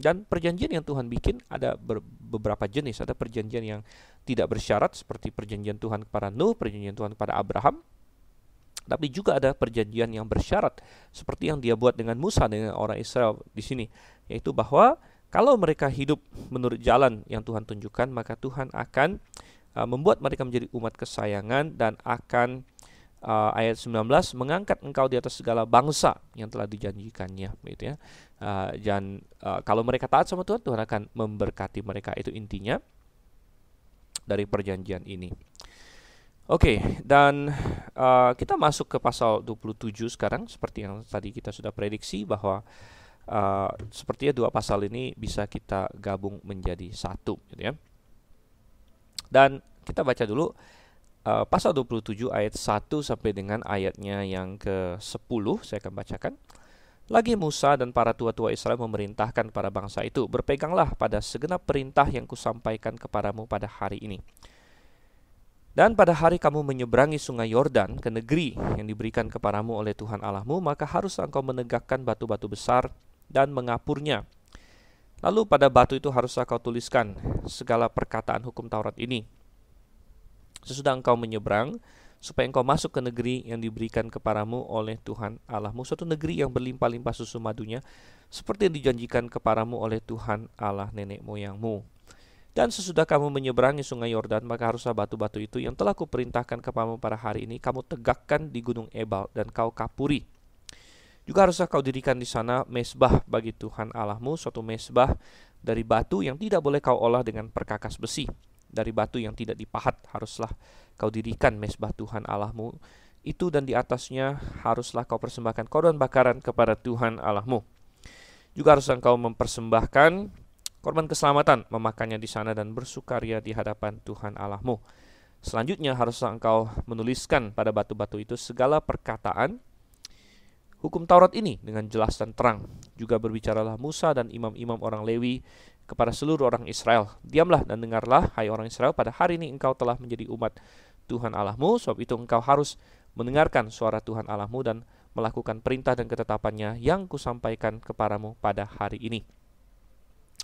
Dan perjanjian yang Tuhan bikin ada beberapa jenis. Ada perjanjian yang tidak bersyarat seperti perjanjian Tuhan kepada Nuh, perjanjian Tuhan kepada Abraham. Tapi juga ada perjanjian yang bersyarat seperti yang dia buat dengan Musa, dengan orang Israel di sini, yaitu bahwa kalau mereka hidup menurut jalan yang Tuhan tunjukkan, maka Tuhan akan membuat mereka menjadi umat kesayangan dan akan ayat 19, mengangkat engkau di atas segala bangsa yang telah dijanjikannya gitu ya. Dan kalau mereka taat sama Tuhan, Tuhan akan memberkati mereka. Itu intinya dari perjanjian ini. Oke, dan kita masuk ke pasal 27 sekarang. Seperti yang tadi kita sudah prediksi bahwa sepertinya dua pasal ini bisa kita gabung menjadi satu gitu ya. Dan kita baca dulu pasal 27 ayat 1 sampai dengan ayatnya yang ke-10. Saya akan bacakan. Lagi Musa dan para tua-tua Israel memerintahkan para bangsa itu, berpeganglah pada segenap perintah yang kusampaikan kepadamu pada hari ini. Dan pada hari kamu menyeberangi sungai Yordan ke negeri yang diberikan kepadamu oleh Tuhan Allahmu, maka harus engkau menegakkan batu-batu besar dan mengapurnya. Lalu pada batu itu haruslah kau tuliskan segala perkataan hukum Taurat ini. Sesudah engkau menyeberang, supaya engkau masuk ke negeri yang diberikan kepadamu oleh Tuhan Allahmu, suatu negeri yang berlimpah-limpah susu madunya, seperti yang dijanjikan kepadamu oleh Tuhan Allah nenek moyangmu. Dan sesudah kamu menyeberangi sungai Yordan, maka haruslah batu-batu itu yang telah kuperintahkan kepadamu pada hari ini, kamu tegakkan di gunung Ebal dan kau kapuri. Juga haruslah kau dirikan di sana mesbah bagi Tuhan Allahmu, suatu mesbah dari batu yang tidak boleh kau olah dengan perkakas besi. Dari batu yang tidak dipahat haruslah kau dirikan mesbah Tuhan Allahmu itu, dan di atasnya haruslah kau persembahkan korban bakaran kepada Tuhan Allahmu. Juga harus engkau mempersembahkan korban keselamatan, memakannya di sana dan bersukaria di hadapan Tuhan Allahmu. Selanjutnya haruslah engkau menuliskan pada batu-batu itu segala perkataan hukum Taurat ini dengan jelas dan terang. Juga berbicaralah Musa dan imam-imam orang Lewi kepada seluruh orang Israel. Diamlah dan dengarlah, hai orang Israel, pada hari ini engkau telah menjadi umat Tuhan Allahmu, sebab itu engkau harus mendengarkan suara Tuhan Allahmu dan melakukan perintah dan ketetapannya yang kusampaikan kepadamu pada hari ini.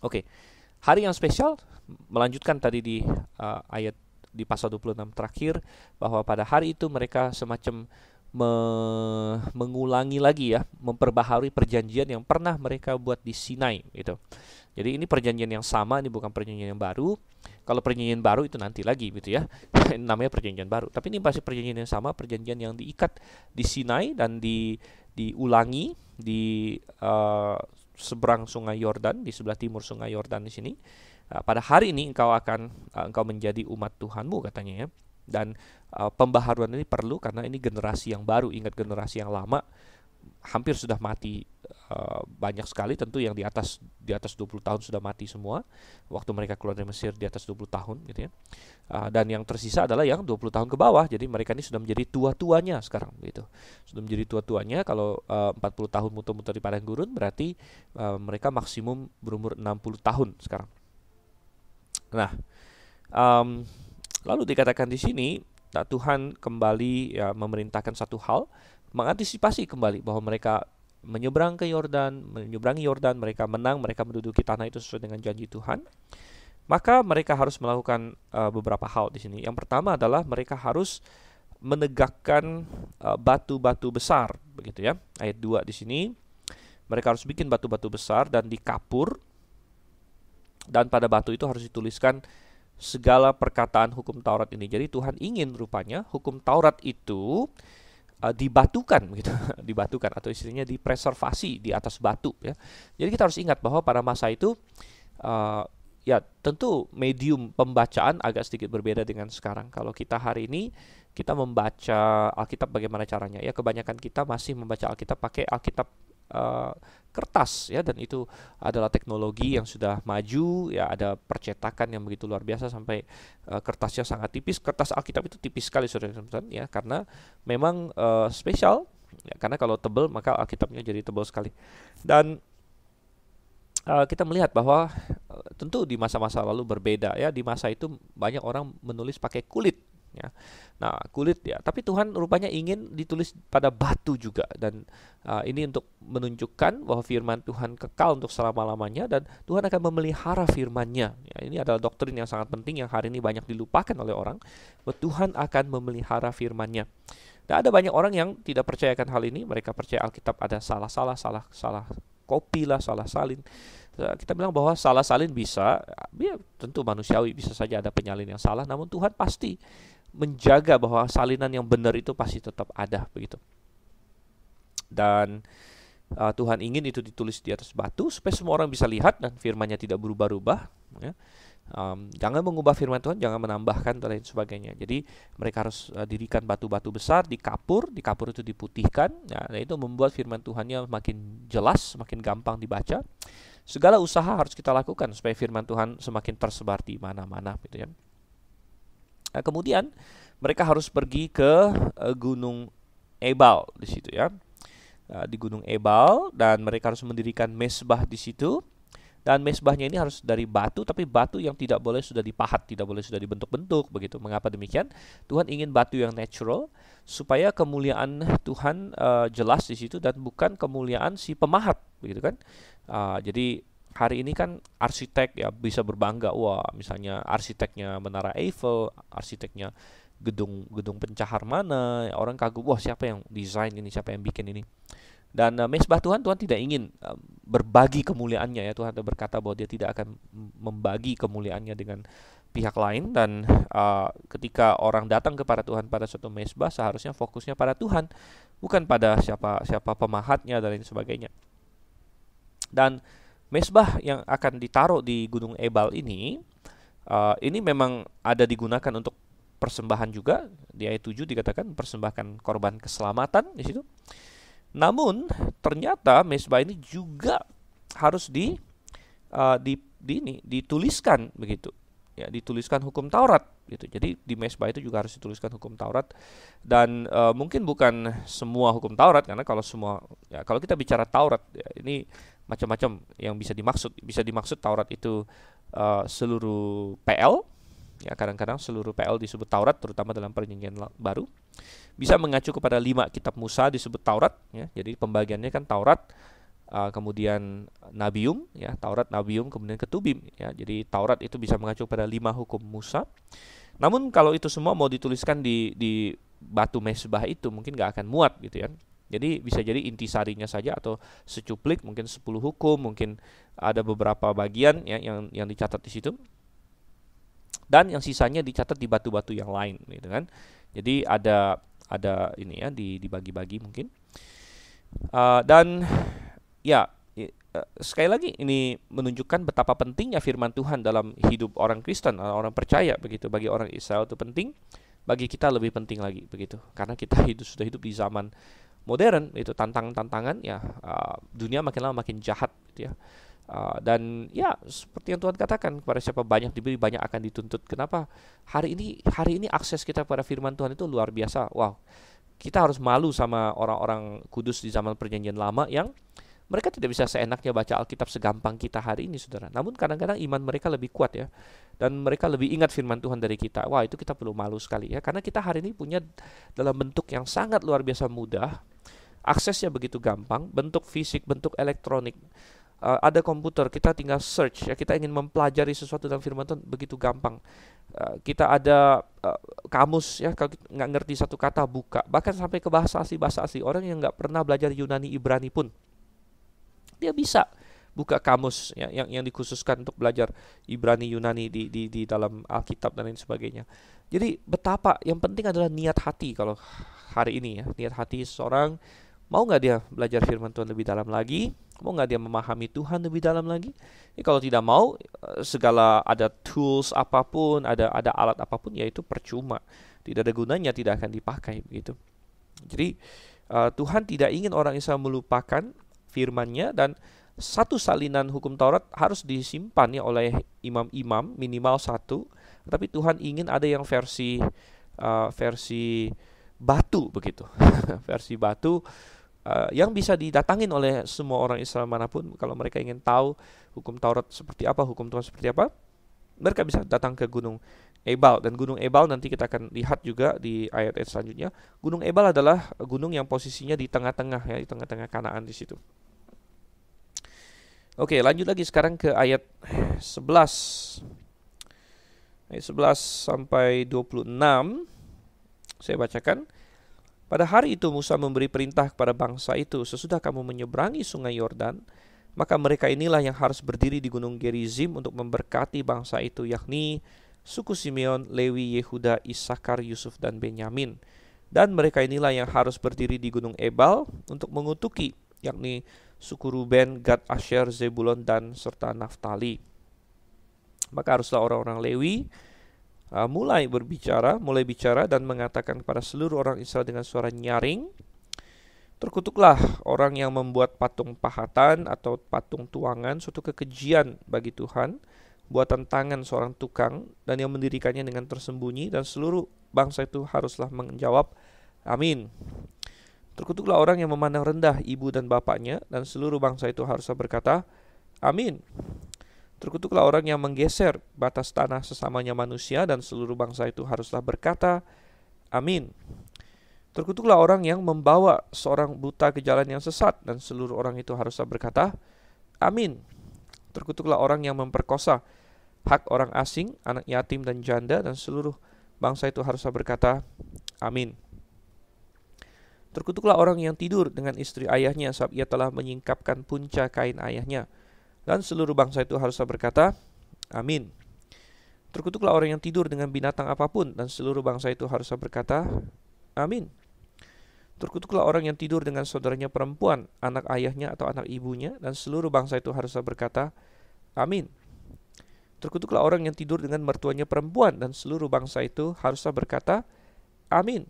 Oke, hari yang spesial melanjutkan tadi di ayat di pasal 26 terakhir, bahwa pada hari itu mereka semacam mengulangi lagi ya, memperbaharui perjanjian yang pernah mereka buat di Sinai gitu. Jadi ini perjanjian yang sama, ini bukan perjanjian yang baru. Kalau perjanjian baru itu nanti lagi gitu ya. Ini namanya perjanjian baru. Tapi ini masih perjanjian yang sama, perjanjian yang diikat di Sinai dan diulangi di seberang Sungai Yordan, di sebelah timur Sungai Yordan di sini. Pada hari ini engkau menjadi umat Tuhanmu katanya ya. Dan pembaharuan ini perlu karena ini generasi yang baru. Ingat, generasi yang lama hampir sudah mati banyak sekali, tentu yang di atas 20 tahun sudah mati semua waktu mereka keluar dari Mesir, di atas 20 tahun gitu ya. Dan yang tersisa adalah yang 20 tahun ke bawah. Jadi mereka ini sudah menjadi tua-tuanya sekarang gitu. Sudah menjadi tua-tuanya. Kalau 40 tahun muter-muter di padang gurun, berarti mereka maksimum berumur 60 tahun sekarang. Nah, lalu dikatakan di sini, Tuhan kembali ya memerintahkan satu hal, mengantisipasi kembali bahwa mereka menyeberangi Yordan, mereka menang, mereka menduduki tanah itu sesuai dengan janji Tuhan. Maka mereka harus melakukan beberapa hal di sini. Yang pertama adalah mereka harus menegakkan batu-batu besar, begitu ya. Ayat 2 di sini, mereka harus bikin batu-batu besar dan dikapur, dan pada batu itu harus dituliskan segala perkataan hukum Taurat ini. Jadi Tuhan ingin rupanya hukum Taurat itu dibatukan gitu, dibatukan atau istilahnya dipreservasi di atas batu ya. Jadi kita harus ingat bahwa pada masa itu ya tentu medium pembacaan agak sedikit berbeda dengan sekarang. Kalau kita hari ini kita membaca Alkitab bagaimana caranya ya, kebanyakan kita masih membaca Alkitab pakai Alkitab kertas ya, dan itu adalah teknologi yang sudah maju ya, ada percetakan yang begitu luar biasa sampai kertasnya sangat tipis. Kertas Alkitab itu tipis sekali saudara-saudara ya, karena memang spesial ya, karena kalau tebal maka Alkitabnya jadi tebal sekali. Dan kita melihat bahwa tentu di masa-masa lalu berbeda ya, di masa itu banyak orang menulis pakai kulit ya. Nah, kulit ya, tapi Tuhan rupanya ingin ditulis pada batu juga, dan ini untuk menunjukkan bahwa firman Tuhan kekal untuk selama-lamanya dan Tuhan akan memelihara firman-Nya. Ya, ini adalah doktrin yang sangat penting yang hari ini banyak dilupakan oleh orang, bahwa Tuhan akan memelihara firman-Nya. Dan ada banyak orang yang tidak percayakan hal ini, mereka percaya Alkitab ada salah kopi lah, salah salin. Kita bilang bahwa salah salin bisa, ya tentu manusiawi, bisa saja ada penyalin yang salah, namun Tuhan pasti menjaga bahwa salinan yang benar itu pasti tetap ada begitu. Dan Tuhan ingin itu ditulis di atas batu supaya semua orang bisa lihat dan firman-Nya tidak berubah-ubah ya. Jangan mengubah firman Tuhan, jangan menambahkan dan lain sebagainya. Jadi mereka harus dirikan batu-batu besar, dikapur itu diputihkan ya, dan itu membuat firman Tuhannya makin jelas, semakin gampang dibaca. Segala usaha harus kita lakukan supaya firman Tuhan semakin tersebar di mana-mana gitu ya. Nah, kemudian mereka harus pergi ke Gunung Ebal di situ ya. Di Gunung Ebal, dan mereka harus mendirikan mezbah di situ. Dan mezbahnya ini harus dari batu, tapi batu yang tidak boleh sudah dipahat, tidak boleh sudah dibentuk-bentuk begitu. Mengapa demikian? Tuhan ingin batu yang natural supaya kemuliaan Tuhan jelas di situ dan bukan kemuliaan si pemahat begitu kan. Jadi hari ini kan arsitek ya bisa berbangga, wah misalnya arsiteknya Menara Eiffel, arsiteknya gedung pencahar mana, orang kagum, wah siapa yang desain ini, siapa yang bikin ini. Dan mezbah Tuhan tidak ingin berbagi kemuliaannya ya. Tuhan berkata bahwa Dia tidak akan membagi kemuliaannya dengan pihak lain. Dan ketika orang datang kepada Tuhan pada suatu mezbah, seharusnya fokusnya pada Tuhan, bukan pada siapa pemahatnya dan lain sebagainya. Dan mezbah yang akan ditaruh di Gunung Ebal ini memang ada digunakan untuk persembahan juga. Di ayat 7 dikatakan persembahkan korban keselamatan di situ. Namun ternyata mezbah ini juga harus dituliskan begitu. Ya, dituliskan hukum Taurat gitu. Jadi di mezbah itu juga harus dituliskan hukum Taurat, dan mungkin bukan semua hukum Taurat, karena kalau kita bicara Taurat ya, ini macam-macam yang bisa dimaksud. Bisa dimaksud Taurat itu seluruh PL Ya, kadang-kadang seluruh PL disebut Taurat, terutama dalam Perjanjian Baru. Bisa mengacu kepada 5 kitab Musa disebut Taurat, ya. Jadi pembagiannya kan Taurat, kemudian Nabium, ya, Taurat, Nabium, kemudian Ketubim, ya. Jadi Taurat itu bisa mengacu pada 5 hukum Musa. Namun kalau itu semua mau dituliskan di batu mesbah itu mungkin nggak akan muat gitu ya. Jadi bisa jadi intisarinya saja atau secuplik, mungkin 10 hukum, mungkin ada beberapa bagian ya yang dicatat di situ. Dan yang sisanya dicatat di batu-batu yang lain gitu kan. Jadi ada ini ya dibagi-bagi mungkin. Dan ya sekali lagi ini menunjukkan betapa pentingnya firman Tuhan dalam hidup orang Kristen, orang percaya begitu. Bagi orang Israel itu penting, bagi kita lebih penting lagi begitu. Karena kita sudah hidup di zaman modern, itu tantangan-tantangan ya, dunia makin lama makin jahat gitu ya. Dan ya seperti yang Tuhan katakan, kepada siapa banyak diberi banyak akan dituntut. Kenapa hari ini akses kita pada firman Tuhan itu luar biasa. Wow, kita harus malu sama orang-orang kudus di zaman Perjanjian Lama yang mereka tidak bisa seenaknya baca Alkitab segampang kita hari ini, saudara. Namun kadang-kadang iman mereka lebih kuat ya, dan mereka lebih ingat firman Tuhan dari kita. Wah, itu kita perlu malu sekali ya, karena kita hari ini punya dalam bentuk yang sangat luar biasa mudah, aksesnya begitu gampang, bentuk fisik, bentuk elektronik. Ada komputer, kita tinggal search ya, kita ingin mempelajari sesuatu dalam firman Tuhan begitu gampang. Kita ada kamus ya, kalau nggak ngerti satu kata buka, bahkan sampai ke bahasa asli. Orang yang nggak pernah belajar Yunani Ibrani pun dia bisa buka kamus ya, yang dikhususkan untuk belajar Ibrani Yunani di dalam Alkitab dan lain sebagainya. Jadi betapa yang penting adalah niat hati. Kalau hari ini ya, niat hati seseorang, mau nggak dia belajar firman Tuhan lebih dalam lagi? Mau nggak dia memahami Tuhan lebih dalam lagi? Kalau tidak mau, segala ada tools apapun, ada alat apapun, ya itu percuma. Tidak ada gunanya, tidak akan dipakai begitu. Jadi Tuhan tidak ingin orang Israel melupakan firman-Nya, dan satu salinan hukum Taurat harus disimpan ya oleh imam-imam, minimal 1. Tapi Tuhan ingin ada yang versi batu begitu. Versi batu yang bisa didatangin oleh semua orang Israel manapun. Kalau mereka ingin tahu hukum Taurat seperti apa, hukum Tuhan seperti apa, mereka bisa datang ke Gunung Ebal. Dan Gunung Ebal nanti kita akan lihat juga di ayat-ayat selanjutnya. Gunung Ebal adalah gunung yang posisinya di tengah-tengah ya, di tengah-tengah Kanaan di situ. Oke, lanjut lagi sekarang ke ayat 11. Ayat 11 sampai 26. Saya bacakan. Pada hari itu Musa memberi perintah kepada bangsa itu, sesudah kamu menyeberangi sungai Yordan, maka mereka inilah yang harus berdiri di gunung Gerizim untuk memberkati bangsa itu, yakni suku Simeon, Lewi, Yehuda, Isakar, Yusuf, dan Benyamin. Dan mereka inilah yang harus berdiri di gunung Ebal untuk mengutuki, yakni suku Ruben, Gad, Asher, Zebulon, dan serta Naftali. Maka haruslah orang-orang Lewi mulai bicara dan mengatakan kepada seluruh orang Israel dengan suara nyaring, terkutuklah orang yang membuat patung pahatan atau patung tuangan, suatu kekejian bagi Tuhan, buatan tangan seorang tukang, dan yang mendirikannya dengan tersembunyi, dan seluruh bangsa itu haruslah menjawab, amin. Terkutuklah orang yang memandang rendah ibu dan bapaknya, dan seluruh bangsa itu haruslah berkata, amin. Terkutuklah orang yang menggeser batas tanah sesamanya manusia, dan seluruh bangsa itu haruslah berkata, amin. Terkutuklah orang yang membawa seorang buta ke jalan yang sesat, dan seluruh orang itu haruslah berkata, amin. Terkutuklah orang yang memperkosa hak orang asing, anak yatim dan janda, dan seluruh bangsa itu haruslah berkata, amin. Terkutuklah orang yang tidur dengan istri ayahnya, sebab ia telah menyingkapkan punca kain ayahnya, dan seluruh bangsa itu haruslah berkata, amin. Terkutuklah orang yang tidur dengan binatang apapun, dan seluruh bangsa itu haruslah berkata, amin. Terkutuklah orang yang tidur dengan saudaranya perempuan, anak ayahnya atau anak ibunya, dan seluruh bangsa itu haruslah berkata, amin. Terkutuklah orang yang tidur dengan mertuanya perempuan, dan seluruh bangsa itu haruslah berkata, amin.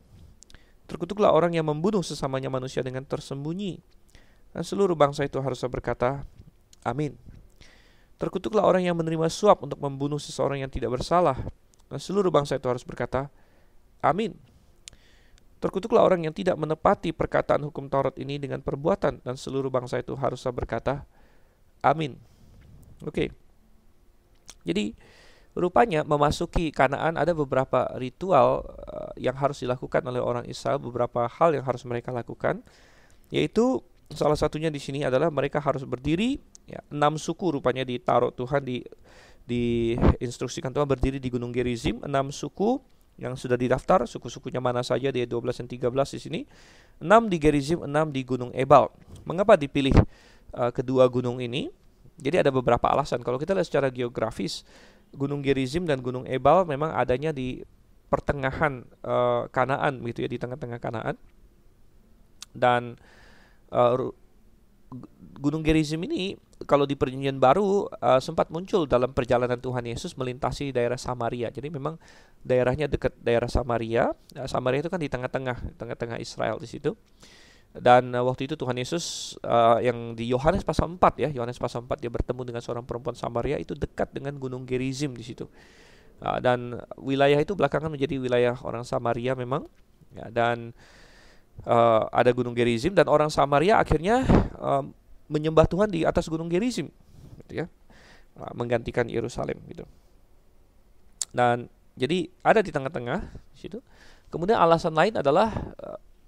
Terkutuklah orang yang membunuh sesamanya manusia dengan tersembunyi, dan seluruh bangsa itu haruslah berkata, amin. Terkutuklah orang yang menerima suap untuk membunuh seseorang yang tidak bersalah, dan seluruh bangsa itu harus berkata, amin. Terkutuklah orang yang tidak menepati perkataan hukum Taurat ini dengan perbuatan, dan seluruh bangsa itu haruslah berkata, amin. Oke. Jadi rupanya memasuki Kanaan ada beberapa ritual yang harus dilakukan oleh orang Israel, beberapa hal yang harus mereka lakukan, yaitu salah satunya di sini adalah mereka harus berdiri, ya, 6 suku rupanya ditaruh Tuhan, diinstruksikan Tuhan berdiri di Gunung Gerizim, 6 suku yang sudah didaftar, suku-sukunya mana saja, di 12 dan 13 di sini. 6 di Gerizim, 6 di Gunung Ebal. Mengapa dipilih kedua gunung ini? Jadi ada beberapa alasan. Kalau kita lihat secara geografis, Gunung Gerizim dan Gunung Ebal memang adanya di pertengahan Kanaan, gitu ya, di tengah-tengah Kanaan. Dan Gunung Gerizim ini kalau di Perjanjian Baru sempat muncul dalam perjalanan Tuhan Yesus melintasi daerah Samaria. Jadi memang daerahnya dekat daerah Samaria. Samaria itu kan di tengah-tengah Israel di situ. Dan waktu itu Tuhan Yesus yang di Yohanes pasal 4 ya, Yohanes pasal 4 dia bertemu dengan seorang perempuan Samaria, itu dekat dengan Gunung Gerizim di situ. Dan wilayah itu belakangan menjadi wilayah orang Samaria memang. Ya, dan ada Gunung Gerizim dan orang Samaria akhirnya menyembah Tuhan di atas Gunung Gerizim, gitu ya, menggantikan Yerusalem gitu. Dan jadi ada di tengah-tengah situ. Kemudian alasan lain adalah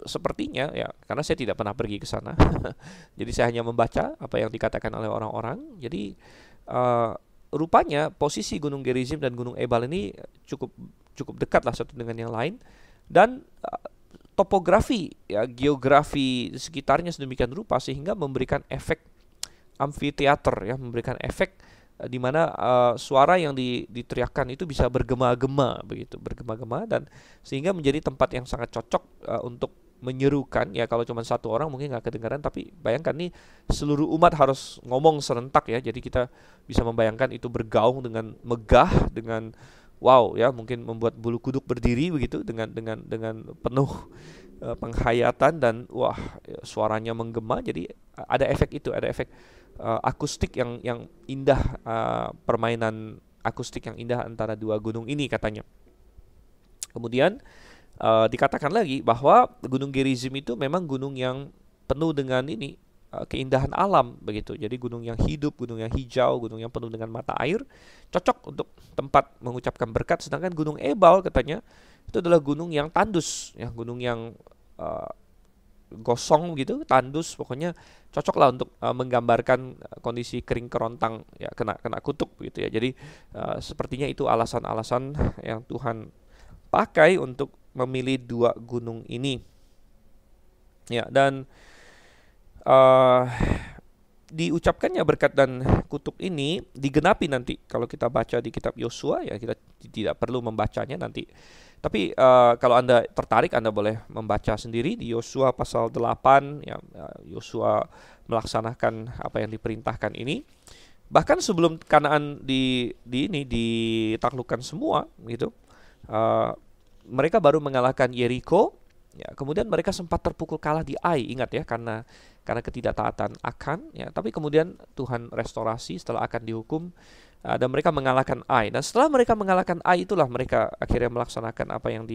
sepertinya ya, karena saya tidak pernah pergi ke sana, jadi saya hanya membaca apa yang dikatakan oleh orang-orang. Jadi rupanya posisi Gunung Gerizim dan Gunung Ebal ini cukup dekat lah satu dengan yang lain, dan topografi, ya, geografi sekitarnya sedemikian rupa sehingga memberikan efek amfiteater, ya, memberikan efek di mana suara yang diteriakkan itu bisa bergema-gema begitu, bergema-gema, dan sehingga menjadi tempat yang sangat cocok untuk menyerukan. Ya, kalau cuma satu orang mungkin nggak kedengaran, tapi bayangkan nih seluruh umat harus ngomong serentak ya. Jadi kita bisa membayangkan itu bergaung dengan megah, dengan wow, ya, mungkin membuat bulu kuduk berdiri begitu dengan penuh penghayatan, dan wah, suaranya menggema. Jadi ada efek itu, ada efek akustik yang indah, permainan akustik yang indah antara dua gunung ini katanya. Kemudian dikatakan lagi bahwa Gunung Gerizim itu memang gunung yang penuh dengan ini keindahan alam begitu. Jadi gunung yang hidup, gunung yang hijau, gunung yang penuh dengan mata air, cocok untuk tempat mengucapkan berkat. Sedangkan Gunung Ebal katanya itu adalah gunung yang tandus, ya, gunung yang gosong gitu, tandus, pokoknya cocok lah untuk menggambarkan kondisi kering kerontang, ya, kena kutuk gitu ya. Jadi sepertinya itu alasan-alasan yang Tuhan pakai untuk memilih dua gunung ini. Ya, dan diucapkannya berkat dan kutuk ini digenapi nanti kalau kita baca di kitab Yosua, ya, kita tidak perlu membacanya nanti. Tapi kalau Anda tertarik, Anda boleh membaca sendiri di Yosua pasal 8, ya, Yosua melaksanakan apa yang diperintahkan ini. Bahkan sebelum Kanaan ditaklukkan semua gitu, mereka baru mengalahkan Yeriko. Ya, kemudian mereka sempat terpukul kalah di Ai, ingat ya, karena ketidaktaatan Akan, ya. Tapi kemudian Tuhan restorasi setelah Akan dihukum, dan mereka mengalahkan Ai. Dan setelah mereka mengalahkan Ai, itulah mereka akhirnya melaksanakan apa yang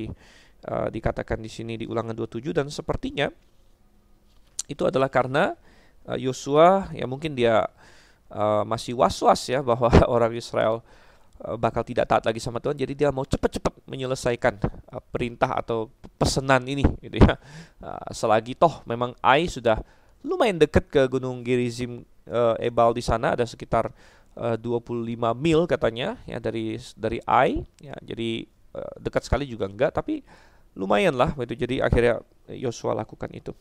dikatakan di sini di Ulangan 27. Dan sepertinya itu adalah karena Yosua, ya, mungkin dia masih was-was ya bahwa orang Israel bakal tidak taat lagi sama Tuhan, jadi dia mau cepat-cepat menyelesaikan perintah atau pesanan ini gitu ya. Selagi toh memang Ai sudah lumayan dekat ke Gunung Gerizim, Ebal di sana ada sekitar 25 mil katanya ya dari Ai ya. Jadi dekat sekali juga enggak, tapi lumayan lah gitu. Jadi akhirnya Yosua lakukan itu.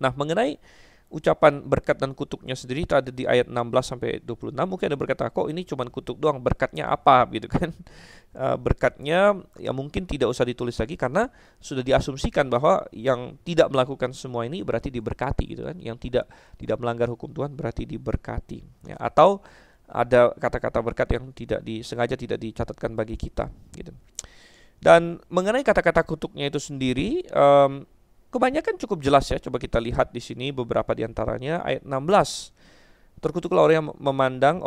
Nah, mengenai ucapan berkat dan kutuknya sendiri itu ada di ayat 16 sampai 26. Mungkin ada berkata, kok ini cuma kutuk doang, berkatnya apa gitu kan? Berkatnya ya mungkin tidak usah ditulis lagi karena sudah diasumsikan bahwa yang tidak melakukan semua ini berarti diberkati gitu kan. Yang tidak melanggar hukum Tuhan berarti diberkati. Ya, atau ada kata-kata berkat yang sengaja tidak dicatatkan bagi kita gitu. Dan mengenai kata-kata kutuknya itu sendiri, kebanyakan cukup jelas ya. Coba kita lihat di sini beberapa di antaranya. Ayat 16. Terkutuklah orang yang memandang,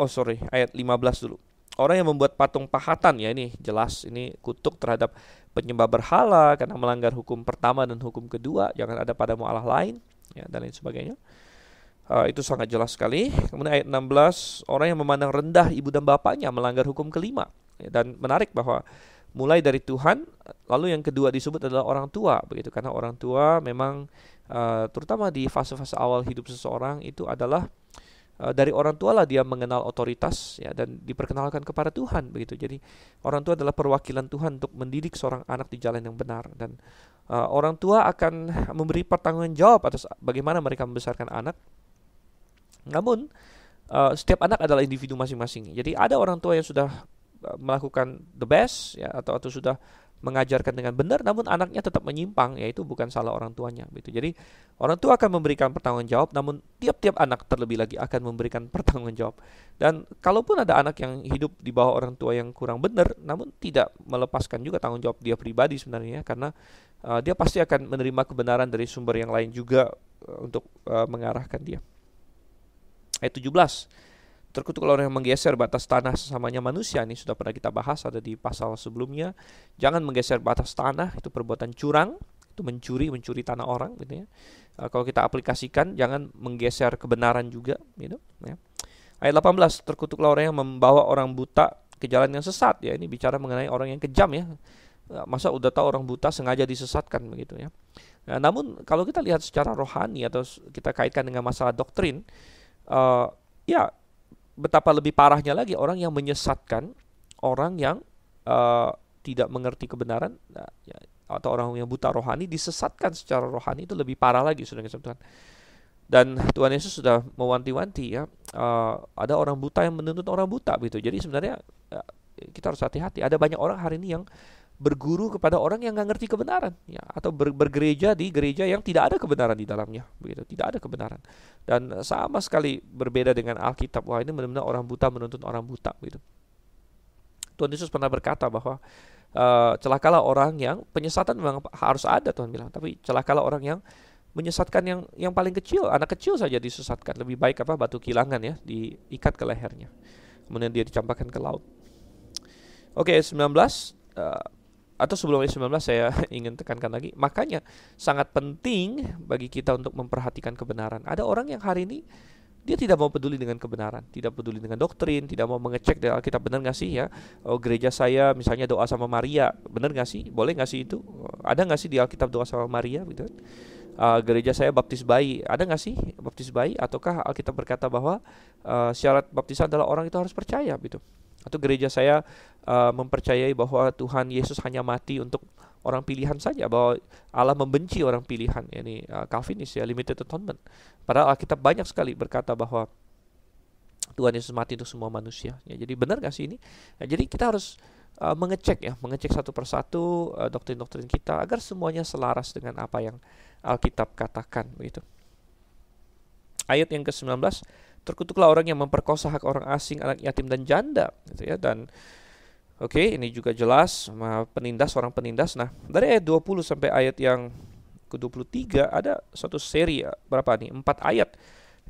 ayat 15 dulu. Orang yang membuat patung pahatan, ya ini jelas, ini kutuk terhadap penyembah berhala karena melanggar hukum pertama dan hukum kedua, jangan ada padamu Allah lain, ya, dan lain sebagainya. Itu sangat jelas sekali. Kemudian ayat 16, orang yang memandang rendah ibu dan bapaknya melanggar hukum kelima. Dan menarik bahwa mulai dari Tuhan, lalu yang kedua disebut adalah orang tua, begitu. Karena orang tua memang terutama di fase-fase awal hidup seseorang itu adalah dari orang tua lah dia mengenal otoritas ya, dan diperkenalkan kepada Tuhan, begitu. Jadi orang tua adalah perwakilan Tuhan untuk mendidik seorang anak di jalan yang benar, dan orang tua akan memberi pertanggungan jawab atas bagaimana mereka membesarkan anak. Namun setiap anak adalah individu masing-masing. Jadi ada orang tua yang sudah melakukan the best ya, atau sudah mengajarkan dengan benar, namun anaknya tetap menyimpang, ya itu bukan salah orang tuanya, gitu. Jadi orang tua akan memberikan pertanggungan jawab, namun tiap-tiap anak terlebih lagi akan memberikan pertanggungan jawab. Dan kalaupun ada anak yang hidup di bawah orang tua yang kurang benar, namun tidak melepaskan juga tanggung jawab dia pribadi sebenarnya, karena dia pasti akan menerima kebenaran dari sumber yang lain juga untuk mengarahkan dia. Ayat 17, terkutuklah orang yang menggeser batas tanah sesamanya manusia. Ini sudah pernah kita bahas, ada di pasal sebelumnya. Jangan menggeser batas tanah, itu perbuatan curang, itu mencuri tanah orang, gitu ya. Kalau kita aplikasikan, jangan menggeser kebenaran juga, gitu ya. Ayat 18, terkutuklah orang yang membawa orang buta ke jalan yang sesat. Ya, ini bicara mengenai orang yang kejam ya. Masa udah tahu orang buta sengaja disesatkan, begitu ya. Nah, namun kalau kita lihat secara rohani atau kita kaitkan dengan masalah doktrin, ya betapa lebih parahnya lagi orang yang menyesatkan orang yang tidak mengerti kebenaran, ya, atau orang yang buta rohani disesatkan secara rohani, itu lebih parah lagi, saudara Tuhan. Dan Tuhan Yesus sudah mewanti-wanti ya, ada orang buta yang menuntut orang buta, gitu. Jadi sebenarnya kita harus hati-hati. Ada banyak orang hari ini yang berguru kepada orang yang nggak ngerti kebenaran, ya, atau bergereja di gereja yang tidak ada kebenaran di dalamnya, begitu, tidak ada kebenaran, dan sama sekali berbeda dengan Alkitab. Wah, ini benar-benar orang buta menuntut orang buta, gitu. Tuhan Yesus pernah berkata bahwa celakalah orang yang penyesatan memang harus ada, Tuhan bilang, tapi celakalah orang yang menyesatkan yang paling kecil, anak kecil saja disesatkan. Lebih baik batu kilangan ya diikat ke lehernya, kemudian dia dicampakkan ke laut. Oke, 19. Atau sebelum ayat 19 saya ingin tekankan lagi, makanya sangat penting bagi kita untuk memperhatikan kebenaran. Ada orang yang hari ini dia tidak mau peduli dengan kebenaran, tidak peduli dengan doktrin, tidak mau mengecek dari Alkitab, benar nggak sih ya? Oh, gereja saya misalnya doa sama Maria, benar nggak sih? Boleh nggak sih itu? Ada nggak sih di Alkitab doa sama Maria, gitu? Gereja saya baptis bayi, ada nggak sih baptis bayi? Ataukah Alkitab berkata bahwa syarat baptisan adalah orang itu harus percaya, gitu? Atau gereja saya mempercayai bahwa Tuhan Yesus hanya mati untuk orang pilihan saja, bahwa Allah membenci orang pilihan, ini Calvinis ya, limited atonement. Padahal Alkitab banyak sekali berkata bahwa Tuhan Yesus mati untuk semua manusia. Ya, jadi benar nggak sih ini? Ya, jadi kita harus mengecek satu persatu doktrin-doktrin kita agar semuanya selaras dengan apa yang Alkitab katakan, begitu. Ayat yang ke-19, terkutuklah orang yang memperkosa hak orang asing, anak yatim dan janda, gitu ya. Dan ini juga jelas orang penindas. Nah, dari ayat 20 sampai ayat yang ke-23 ada suatu seri berapa nih? 4 ayat.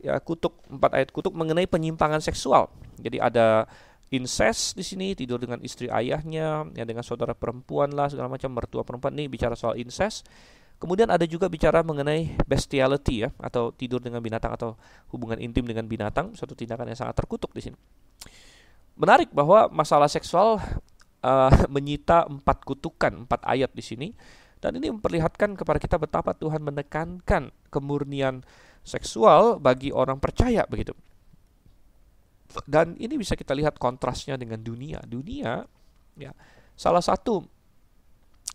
Ya, 4 ayat kutuk mengenai penyimpangan seksual. Jadi ada incest di sini, tidur dengan istri ayahnya, ya, dengan saudara perempuan lah, segala macam, mertua perempuan. Nih bicara soal incest. Kemudian ada juga bicara mengenai bestiality ya, atau tidur dengan binatang atau hubungan intim dengan binatang, suatu tindakan yang sangat terkutuk di sini. Menarik bahwa masalah seksual menyita 4 kutukan, 4 ayat di sini, dan ini memperlihatkan kepada kita betapa Tuhan menekankan kemurnian seksual bagi orang percaya, begitu. Dan ini bisa kita lihat kontrasnya dengan dunia. Dunia ya, salah satu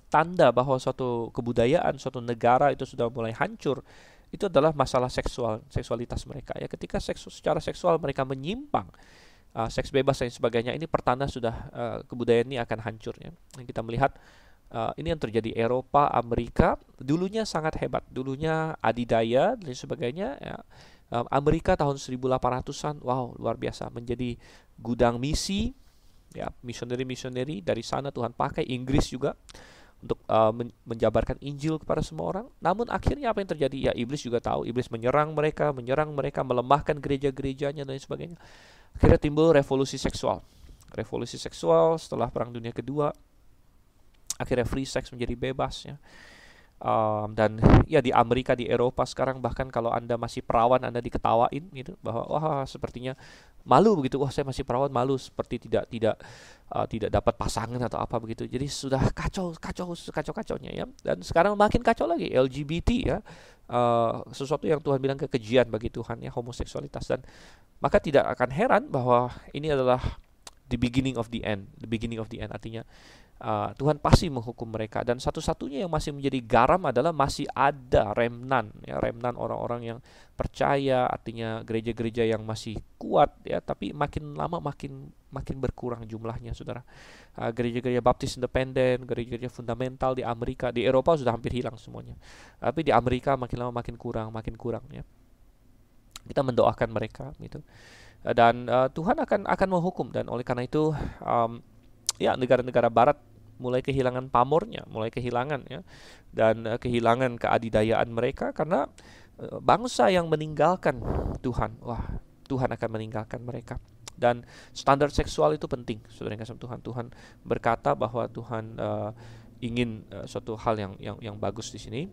tanda bahwa suatu kebudayaan, suatu negara itu sudah mulai hancur, itu adalah masalah seksualitas mereka. Ya, ketika secara seksual mereka menyimpang, seks bebas dan sebagainya, ini pertanda sudah kebudayaan ini akan hancur. Ya. Kita melihat ini yang terjadi Eropa, Amerika, dulunya sangat hebat, dulunya adidaya dan sebagainya. Ya. Amerika tahun 1800-an, wow, luar biasa, menjadi gudang misi, ya, misioneri dari sana Tuhan pakai. Inggris juga untuk menjabarkan Injil kepada semua orang. Namun akhirnya apa yang terjadi? Ya, iblis juga tahu. Iblis menyerang mereka, melemahkan gereja-gerejanya dan sebagainya. Akhirnya timbul revolusi seksual. Revolusi seksual setelah Perang Dunia Kedua. Akhirnya free sex menjadi bebas. Ya. Dan ya di Amerika, di Eropa sekarang bahkan kalau Anda masih perawan Anda diketawain gitu bahwa wah sepertinya malu begitu, wah saya masih perawan malu seperti tidak dapat pasangan atau apa begitu. Jadi sudah kacau-kacaunya ya. Dan sekarang makin kacau lagi LGBT ya. Sesuatu yang Tuhan bilang kekejian bagi Tuhan ya, homoseksualitas. Dan maka tidak akan heran bahwa ini adalah the beginning of the end. The beginning of the end artinya Tuhan pasti menghukum mereka, dan satu-satunya yang masih menjadi garam adalah masih ada remnan ya, remnan orang-orang yang percaya, artinya gereja-gereja yang masih kuat ya, tapi makin lama makin berkurang jumlahnya, saudara. Gereja-gereja Baptis independen, gereja-gereja fundamental di Amerika, di Eropa sudah hampir hilang semuanya, tapi di Amerika makin lama makin kurang ya. Kita mendoakan mereka gitu, dan Tuhan akan menghukum, dan oleh karena itu ya negara-negara barat mulai kehilangan pamornya, mulai kehilangan ya, dan kehilangan keadidayaan mereka karena bangsa yang meninggalkan Tuhan, wah Tuhan akan meninggalkan mereka. Dan standar seksual itu penting, saudara yang kasih Tuhan. Tuhan berkata bahwa Tuhan ingin suatu hal yang bagus di sini.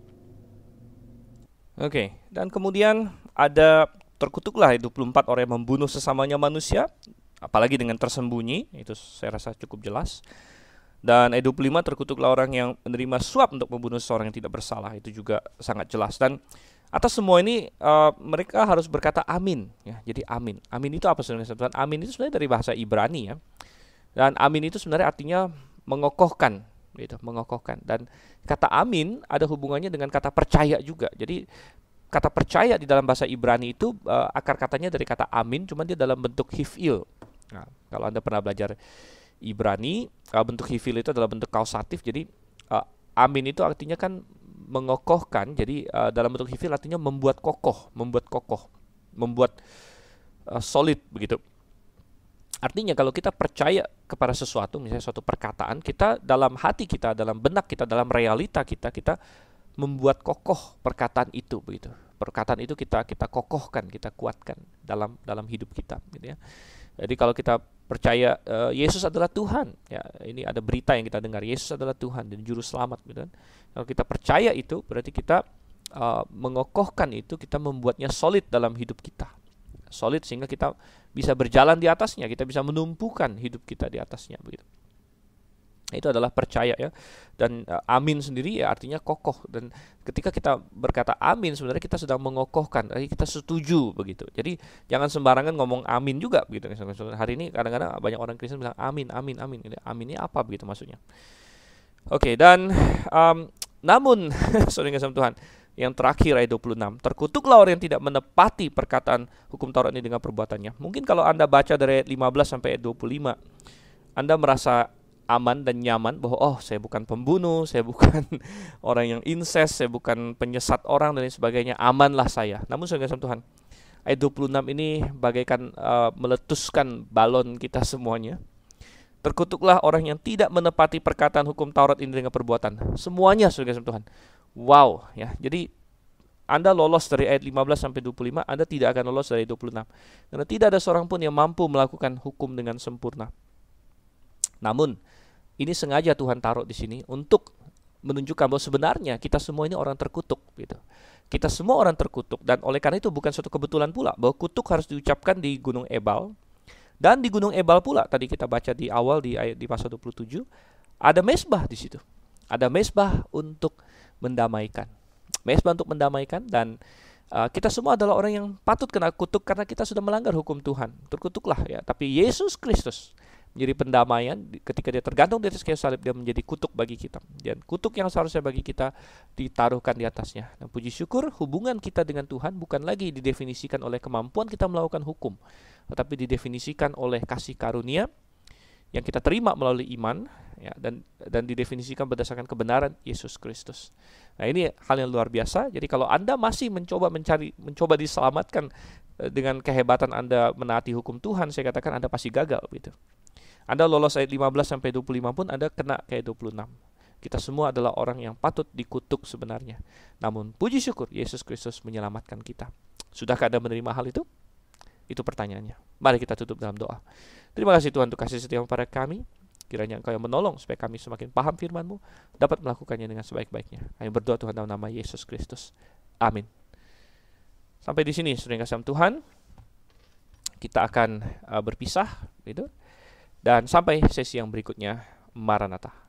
Oke, dan kemudian ada terkutuklah 24 orang yang membunuh sesamanya manusia, apalagi dengan tersembunyi, itu saya rasa cukup jelas. Dan ayat 25, terkutuklah orang yang menerima suap untuk membunuh seorang yang tidak bersalah, itu juga sangat jelas. Dan atas semua ini mereka harus berkata amin ya. Jadi amin. Amin itu apa sebenarnya? Amin itu sebenarnya dari bahasa Ibrani ya. Dan amin itu sebenarnya artinya mengokohkan gitu, mengokohkan. Dan kata amin ada hubungannya dengan kata percaya juga. Jadi kata percaya di dalam bahasa Ibrani itu akar katanya dari kata amin, cuman dia dalam bentuk hifil. Nah, kalau Anda pernah belajar Ibrani, bentuk hifil itu adalah bentuk kausatif. Jadi amin itu artinya kan mengokohkan. Jadi dalam bentuk hifil artinya membuat kokoh, membuat solid begitu. Artinya kalau kita percaya kepada sesuatu, misalnya suatu perkataan, kita dalam hati kita, dalam benak kita, dalam realita kita membuat kokoh perkataan itu begitu. Perkataan itu kita kokohkan, kita kuatkan dalam hidup kita gitu ya. Jadi kalau kita percaya Yesus adalah Tuhan, ya ini ada berita yang kita dengar, Yesus adalah Tuhan dan Juru Selamat, gitu kan. Kalau kita percaya itu, berarti kita mengokohkan itu, kita membuatnya solid dalam hidup kita, solid sehingga kita bisa berjalan di atasnya, kita bisa menumpukan hidup kita di atasnya, begitu. Itu adalah percaya ya. Dan amin sendiri ya artinya kokoh. Dan ketika kita berkata amin, sebenarnya kita sedang mengokohkan, kita setuju begitu. Jadi jangan sembarangan ngomong amin juga begitu. Hari ini kadang-kadang banyak orang Kristen bilang amin. Amin ini apa begitu maksudnya? Oke, dan namun saudara kasih Tuhan, yang terakhir ayat 26, terkutuklah orang yang tidak menepati perkataan hukum Taurat ini dengan perbuatannya. Mungkin kalau Anda baca dari ayat 15 sampai ayat 25, Anda merasa aman dan nyaman bahwa saya bukan pembunuh, saya bukan orang yang incest, saya bukan penyesat orang dan lain sebagainya, amanlah saya. Namun saudara Tuhan, ayat 26 ini bagaikan meletuskan balon kita semuanya. Terkutuklah orang yang tidak menepati perkataan hukum Taurat ini dengan perbuatan. Semuanya saudara Tuhan. Wow ya. Jadi Anda lolos dari ayat 15 sampai 25, Anda tidak akan lolos dari 26. Karena tidak ada seorang pun yang mampu melakukan hukum dengan sempurna. Namun ini sengaja Tuhan taruh di sini untuk menunjukkan bahwa sebenarnya kita semua ini orang terkutuk gitu. Kita semua orang terkutuk, dan oleh karena itu bukan suatu kebetulan pula bahwa kutuk harus diucapkan di Gunung Ebal. Dan di Gunung Ebal pula tadi kita baca di awal di pasal 27 ada mezbah di situ. Ada mezbah untuk mendamaikan. Mezbah untuk mendamaikan, dan kita semua adalah orang yang patut kena kutuk karena kita sudah melanggar hukum Tuhan. Terkutuklah ya. Tapi Yesus Kristus menjadi pendamaian. Ketika dia tergantung di atas kayu salib, dia menjadi kutuk bagi kita, dan kutuk yang seharusnya bagi kita ditaruhkan di atasnya. Dan puji syukur, hubungan kita dengan Tuhan bukan lagi didefinisikan oleh kemampuan kita melakukan hukum, tetapi didefinisikan oleh kasih karunia yang kita terima melalui iman ya, dan didefinisikan berdasarkan kebenaran Yesus Kristus. Nah, ini hal yang luar biasa. Jadi kalau Anda masih mencoba diselamatkan dengan kehebatan Anda menaati hukum Tuhan, saya katakan Anda pasti gagal gitu. Anda lolos ayat 15 sampai 25 pun Anda kena kayak 26. Kita semua adalah orang yang patut dikutuk sebenarnya. Namun puji syukur Yesus Kristus menyelamatkan kita. Sudahkah Anda menerima hal itu? Itu pertanyaannya. Mari kita tutup dalam doa. Terima kasih Tuhan untuk kasih setia kepada kami. Kiranya Engkau yang menolong supaya kami semakin paham firman-Mu, dapat melakukannya dengan sebaik-baiknya. Kami berdoa Tuhan dalam nama Yesus Kristus. Amin. Sampai di sini saudara yang kasih Tuhan. Kita akan berpisah gitu. Dan sampai sesi yang berikutnya. Maranatha.